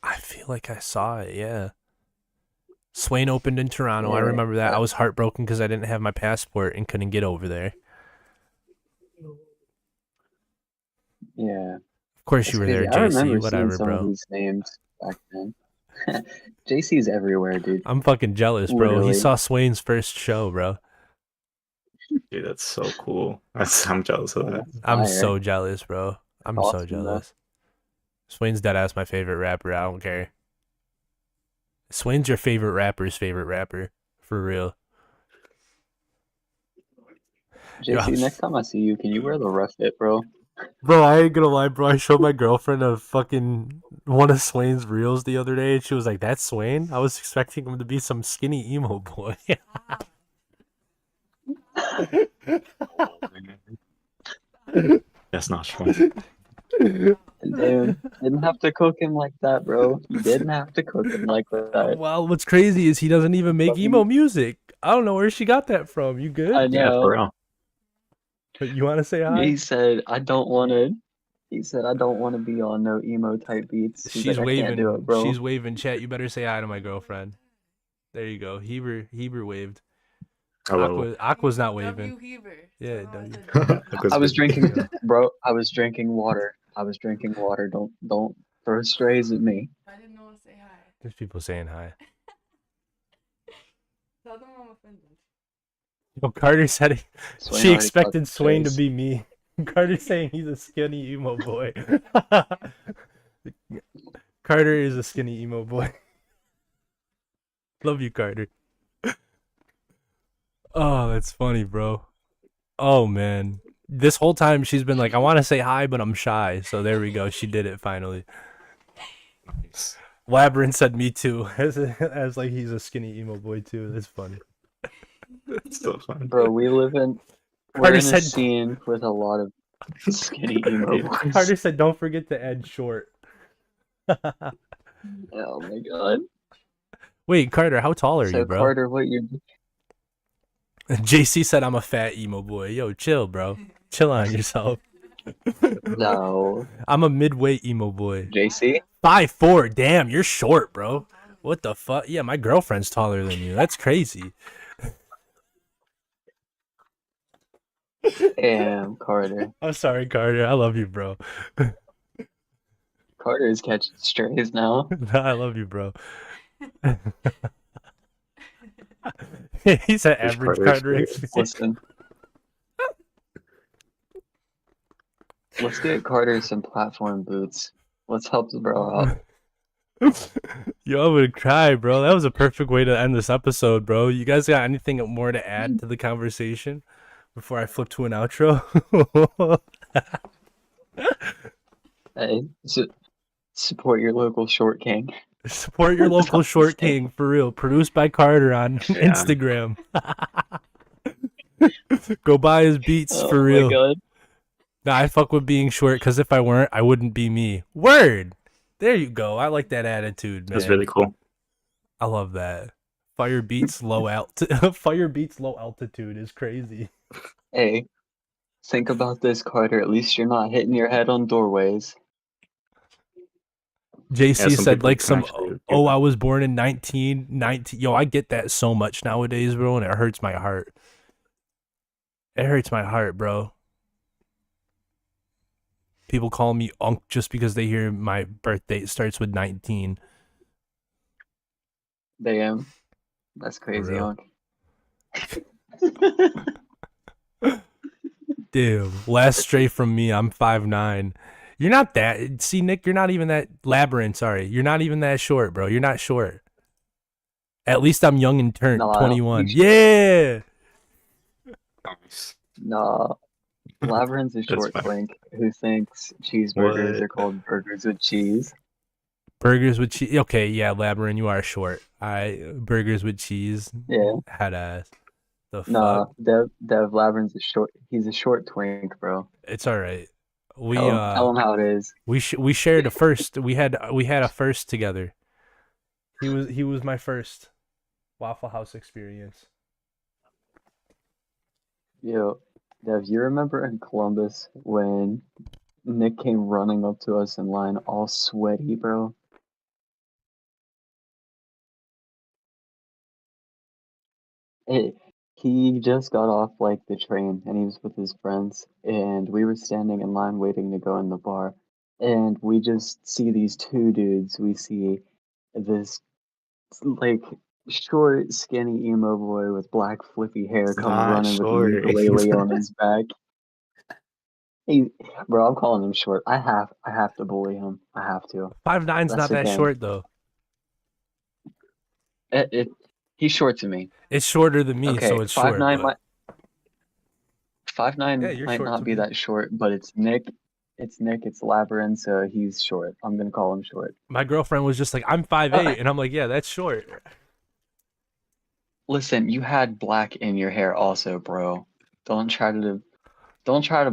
I feel like I saw it, yeah. Swain opened in Toronto. I Yeah, remember that. I was heartbroken because I didn't have my passport and couldn't get over there. Yeah. Of course you were there, I JC. remember Whatever, seeing some bro. of these names back then. JC's everywhere, dude. I'm fucking jealous, bro. Literally. He saw Swain's first show, bro. Dude, that's so cool. I'm jealous of that. I'm so jealous, bro. I'm Awesome, so jealous. Swain's deadass my favorite rapper. I don't care. Swain's your favorite rapper's favorite rapper. For real. JC, next time I see you, can you wear the rough fit, bro? Bro, I ain't gonna lie, bro. I showed my girlfriend a fucking one of Swain's reels the other day, and she was like, "That's Swain?" I was expecting him to be some skinny emo boy. That's not true. Damn, didn't have to cook him like that, bro. You didn't have to cook him like that. Well, what's crazy is he doesn't even make emo music. I don't know where she got that from. You good? I know. Yeah, for real. You want to say hi? He said, I don't want to be on no emo type beats. He's She's like, I waving. can't do it, bro. She's waving. Chat. You better say hi to my girlfriend. There you go. Heber waved. Aqua's not waving. W Heber. Yeah, I was drinking, bro. I was drinking water. Don't throw strays at me. I didn't want to say hi. There's people saying hi. Tell them I'm offended. Oh, Carter said Swain she already expected cut Swain to strays. be me. Carter's saying he's a skinny emo boy. Carter is a skinny emo boy. Love you, Carter. Oh, that's funny, bro. Oh, man. This whole time she's been like, I want to say hi, but I'm shy. So there we go. She did it finally. Nice. Labyrinth said me too. As like he's a skinny emo boy too. That's funny. It's so fun. Bro, we're in Carter a said- scene with a lot of skinny emo boys. Carter said, don't forget to add short. Oh my god. Wait, Carter, how tall are So you, bro? Carter, what you JC said I'm a fat emo boy. Yo, chill, bro. Chill on yourself. no. I'm a midweight emo boy. JC? 5'4". Damn, you're short, bro. What the fuck? Yeah, my girlfriend's taller than you. That's crazy. Damn, Carter. I'm sorry, Carter. I love you, bro. Carter is catching strays now. I love you, bro. He's an Which average Carter Carter experience? experience. Listen. Let's get Carter some platform boots. Let's help the bro out. Yo, I would cry, bro. That was a perfect way to end this episode, bro. You guys got anything more to add to the conversation before I flip to an outro? Hey, support your local short king. Support your local That's all I'm short saying. king, for real. Produced by Carter on Yeah. Instagram. Go buy his beats, Oh for my real. god. Nah, I fuck with being short, because if I weren't, I wouldn't be me. Word! There you go. I like that attitude, man. That's really cool. I love that. Fire beats low Fire beats low altitude is crazy. Hey, think about this, Carter. At least you're not hitting your head on doorways. JC some said people like can some actually do oh that. I was born in 1919. Yo, I get that so much nowadays, bro, and it hurts my heart. It hurts my heart, bro. People call me Unc just because they hear my birth date starts with 19. Damn. That's crazy, real. Unc. Damn. Last stray from me, I'm 5'9". You're not that. See, Nick, you're not even that. Labyrinth, sorry. You're not even that short, bro. You're not short. At least I'm young and turned No, I don't 21. think Yeah. Nice. Nah. Labyrinth's a That's short fine. twink who thinks cheeseburgers What? are called burgers with cheese. Burgers with cheese. Okay, yeah, Labyrinth, you are short. Burgers with cheese. Yeah. Head ass. The Nah, fuck? Dev Labyrinth's a short. He's a short twink, bro. It's all right. We Tell him how it is. we shared a first. We had a first together. He was my first Waffle House experience. Yo, Dev, you remember in Columbus when Nick came running up to us in line all sweaty, bro? He just got off like the train and he was with his friends and we were standing in line waiting to go in the bar and we just see these two dudes. We see this like short, skinny emo boy with black flippy hair It's come not running with a short. ukulele on his back. He, bro, I'm calling him short. I have to bully him. I have to. 5'9's That's not the that game. short though. He's short to me. It's shorter than me, Okay, so it's 5'9" short. might 5'9" Yeah, you're might short not to be me. that short, but it's Nick. It's Labyrinth, so he's short. I'm gonna call him short. My girlfriend was just like, "I'm 5'8", and I'm like, "Yeah, that's short." Listen, you had black in your hair also, bro. Don't try to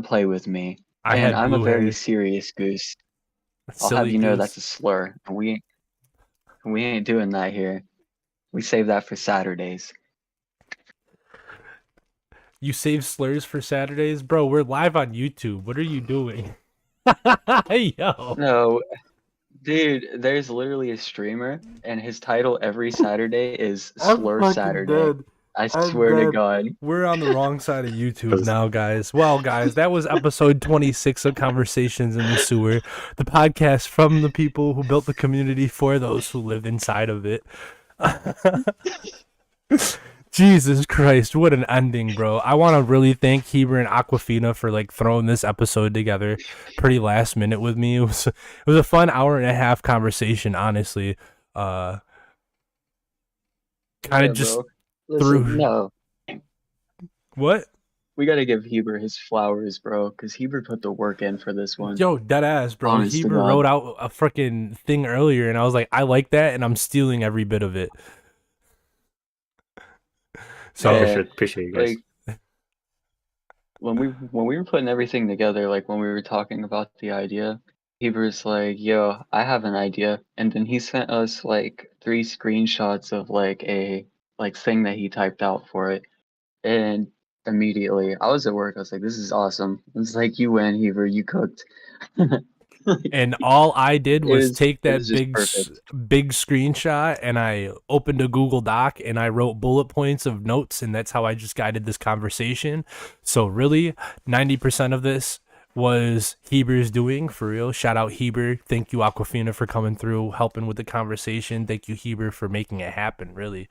play with me. I And had I'm a blue very hair. serious goose. I'll have Silly you know goose. that's a slur. And we ain't doing that here. We save that for Saturdays. You save slurs for Saturdays, bro. We're live on YouTube. What are you doing? Yo. No, dude, there's literally a streamer, and his title every Saturday is Slur Saturday. I swear to God. We're on the wrong side of YouTube now, guys. Well, guys, that was episode 26 of Conversations in the Sewer, the podcast from the people who built the community for those who live inside of it. Jesus Christ, what an ending, bro. I want to really thank Heber and Aquafina for like throwing this episode together pretty last minute with me. It was a fun hour and a half conversation, honestly. Kind of Yeah, just bro. Listen, through no, what? we gotta give Heber his flowers, bro, because Heber put the work in for this one. Yo, dead ass, bro. Honest to Heber God. wrote out a freaking thing earlier, and I was like, I like that, and I'm stealing every bit of it. So So Yeah. appreciate you guys. Like when we were putting everything together, like when we were talking about the idea, Heber's like, yo, I have an idea. And then he sent us like 3 screenshots of like a thing that he typed out for it. And immediately I was at work, I was like, this is awesome. It's like, you win, Heber, you cooked. And all I did was take it that was just perfect. big screenshot and I opened a Google Doc and I wrote bullet points of notes, and that's how I just guided this conversation. So really, 90% of this was Heber's doing, for real. Shout out Heber. Thank you, Aquafina, for coming through, helping with the conversation. Thank you, Heber, for making it happen, really.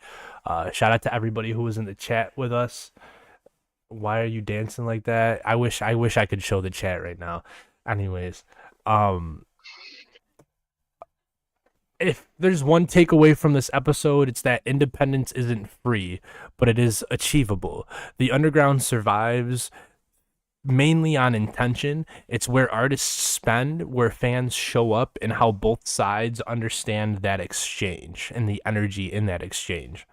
Shout out to everybody who was in the chat with us. Why are you dancing like that? I wish I could show the chat right now. Anyways, if there's one takeaway from this episode, it's that independence isn't free, but it is achievable. The underground survives mainly on intention. It's where artists spend, where fans show up, and how both sides understand that exchange and the energy in that exchange.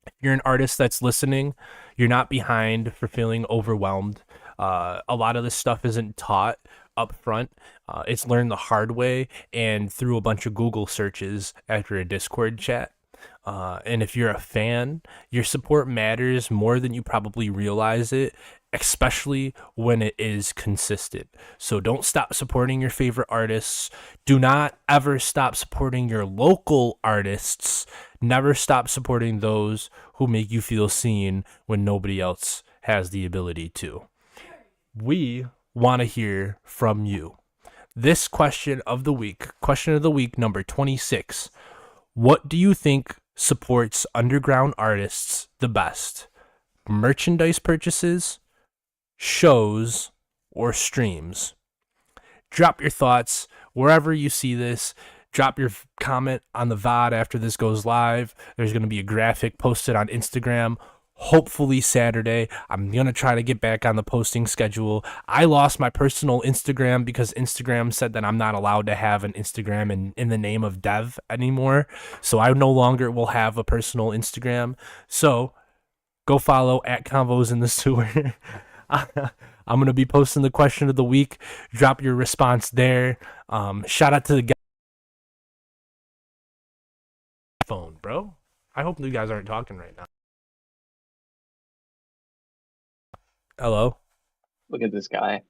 If you're an artist that's listening, you're not behind for feeling overwhelmed. A lot of this stuff isn't taught up front. It's learned the hard way and through a bunch of Google searches after a Discord chat. And if you're a fan, your support matters more than you probably realize it, especially when it is consistent. So don't stop supporting your favorite artists. Do not ever stop supporting your local artists. Never stop supporting those who make you feel seen when nobody else has the ability to. We want to hear from you. This question of the week number 26. What do you think supports underground artists the best? Merchandise purchases, shows, or streams? Drop your thoughts wherever you see this. Drop your comment on the VOD after this goes live. There's going to be a graphic posted on Instagram. Hopefully Saturday. I'm going to try to get back on the posting schedule. I lost my personal Instagram because Instagram said that I'm not allowed to have an Instagram in the name of Dev anymore. So I no longer will have a personal Instagram. So go follow at Convos in the Sewer. I'm going to be posting the question of the week. Drop your response there. Shout out to the guy. Phone, bro. I hope you guys aren't talking right now. Hello. Look at this guy.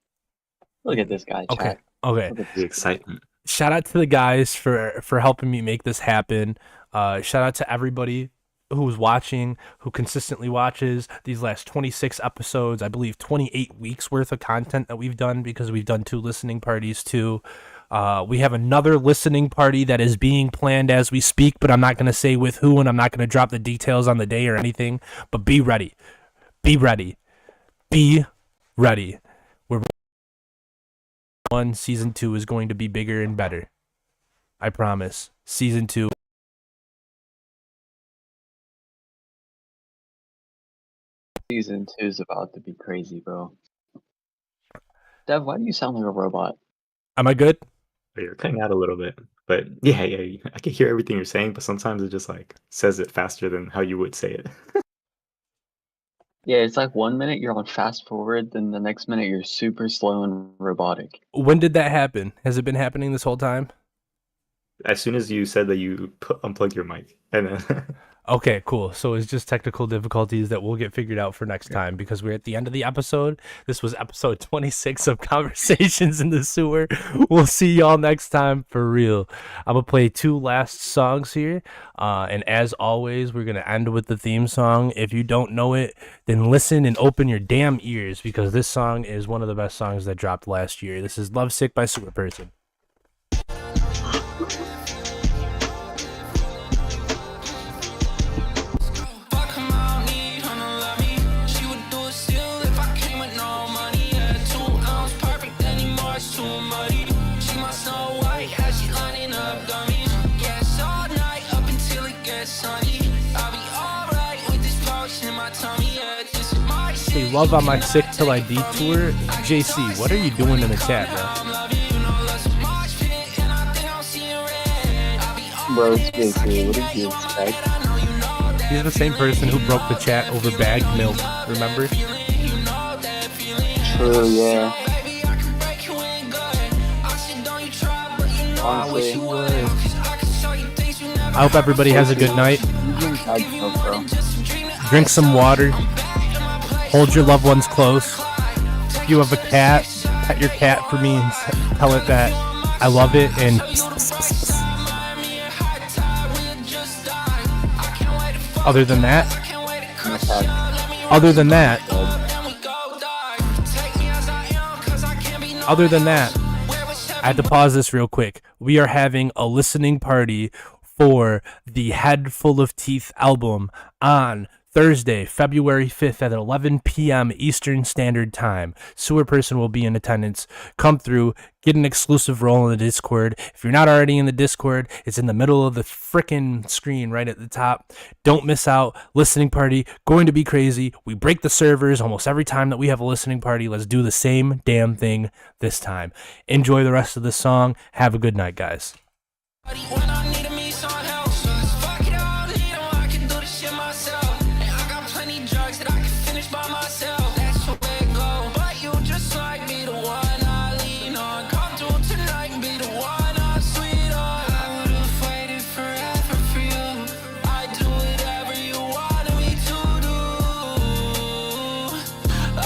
Look at this guy. Chat. Okay. Look at The excitement. Shout out to the guys for helping me make this happen. Shout out to everybody who's watching, who consistently watches these last 26 episodes. I believe 28 weeks worth of content that we've done, because we've done 2 listening parties too. We have another listening party that is being planned as we speak, but I'm not going to say with who, and I'm not going to drop the details on the day or anything, but be ready. Be ready. Be ready. Season 2 is going to be bigger and better. I promise. Season 2. Season 2 is about to be crazy, bro. Dev, why do you sound like a robot? Am I good? You're cutting out a little bit, but yeah, I can hear everything you're saying, but sometimes it just like says it faster than how you would say it. Yeah, it's like 1 minute you're on fast forward, then the next minute you're super slow and robotic. When did that happen? Has it been happening this whole time? As soon as you said that you unplugged your mic, and then Okay, cool. So it's just technical difficulties that we'll get figured out for next time, because we're at the end of the episode. This was episode 26 of Conversations in the Sewer. We'll see y'all next time for real. I'm going to play 2 last songs here. And as always, we're going to end with the theme song. If you don't know it, then listen and open your damn ears, because this song is one of the best songs that dropped last year. This is Lovesick by Sewerperson. Love on my Sick Till I Detour. JC, what are you doing in the chat, bro? Bro, it's JC. What did you expect? He's the same person who broke the chat over bagged milk, remember? True, yeah. I wish you would. I I hope everybody has a good night. You drink bad stuff, bro. Drink some water. Hold your loved ones close. If you have a cat, pet your cat for me and tell it that I love it. And other than that, My cat. other than that, I had to pause this real quick. We are having a listening party for the Head Full of Teeth album on Thursday, February 5th at 11 p.m. Eastern Standard Time. Sewerperson will be in attendance. Come through, get an exclusive role in the Discord. If you're not already in the Discord, it's in the middle of the frickin' screen right at the top. Don't miss out. Listening party, going to be crazy. We break the servers almost every time that we have a listening party. Let's do the same damn thing this time. Enjoy the rest of the song. Have a good night, guys. When I need me some help, so let's fuck it all, need 'em, I can do this shit myself. And I got plenty drugs that I can finish by myself. That's the way it go. But you just like be the one I lean on. Come through tonight and be the one I sweet on. I would've waited forever for you. I'd do whatever you wanted me to do.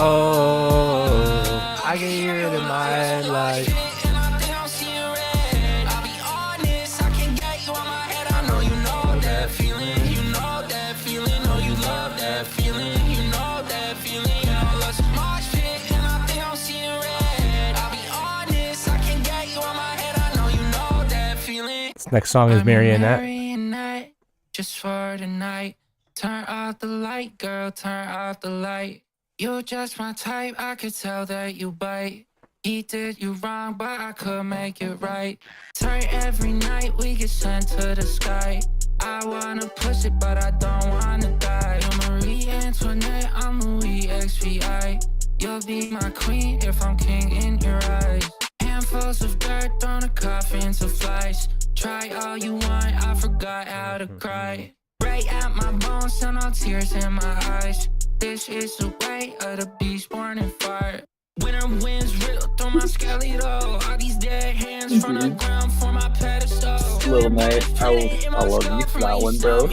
Oh, I can hear it in my life. And I think I'm seeing red. I'll be honest, I can get you on my head. I know you know that feeling. You know that feeling. Oh, you love that feeling. You know that feeling. You know, let's mosh pit. And I think I'm seeing red. I'll be honest, I can get you on my head. I know you know that feeling. This next song is Marionette. Marionette, just for tonight. Turn off the light, girl, turn off the light. You're just my type, I could tell that you bite. He did you wrong, but I could make it right. Turn every night, we get sent to the sky. I wanna push it, but I don't wanna die. You're Marie Antoinette, I'm Louis XVI. You'll be my queen if I'm king in your eyes. Handfuls of dirt, thrown a coffin to flies. Try all you want, I forgot how to cry. Right at my bones, and all tears in my eyes. This is the way of the beast born in fire. Winter winds rip through my skeletal. All these dead hands from the ground for my pedestal. Little mate, I love you for that one, bro.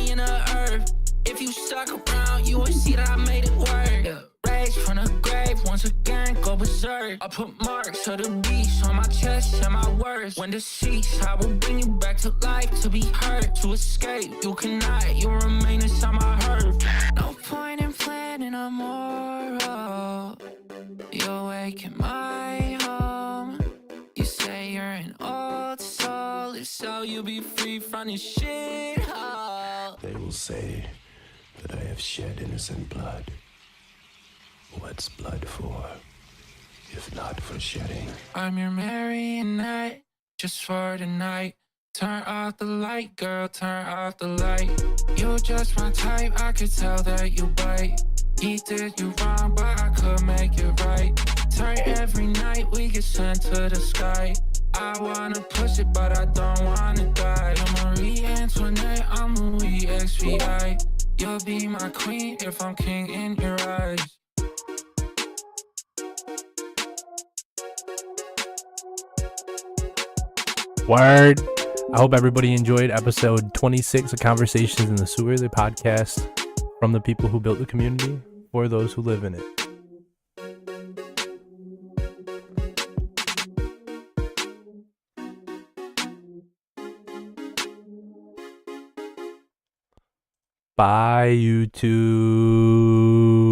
If you stuck around, you would see that I made it work. Rage from the grave, once again go berserk. I put marks of the beast on my chest and my words. When deceased, I will bring you back to life to be hurt, to escape. You cannot, you remain inside my heart. No point in planning a moral. You're waking my home. You say you're an old soul. If so, you'll be free from this shit hole. They will say that I have shed innocent blood. What's blood for, if not for shedding? I'm your marionette, just for tonight. Turn off the light, girl, turn off the light. You're just my type, I could tell that you bite. He did you wrong, but I could make it right. Turn every night, we get sent to the sky. I wanna push it, but I don't wanna die. You're Marie Antoinette, I'm Louis XVI. You'll be my queen if I'm king in your eyes. Word. I hope everybody enjoyed episode 26 of Conversations in the Sewer, the podcast from the people who built the community for those who live in it. Bye, YouTube.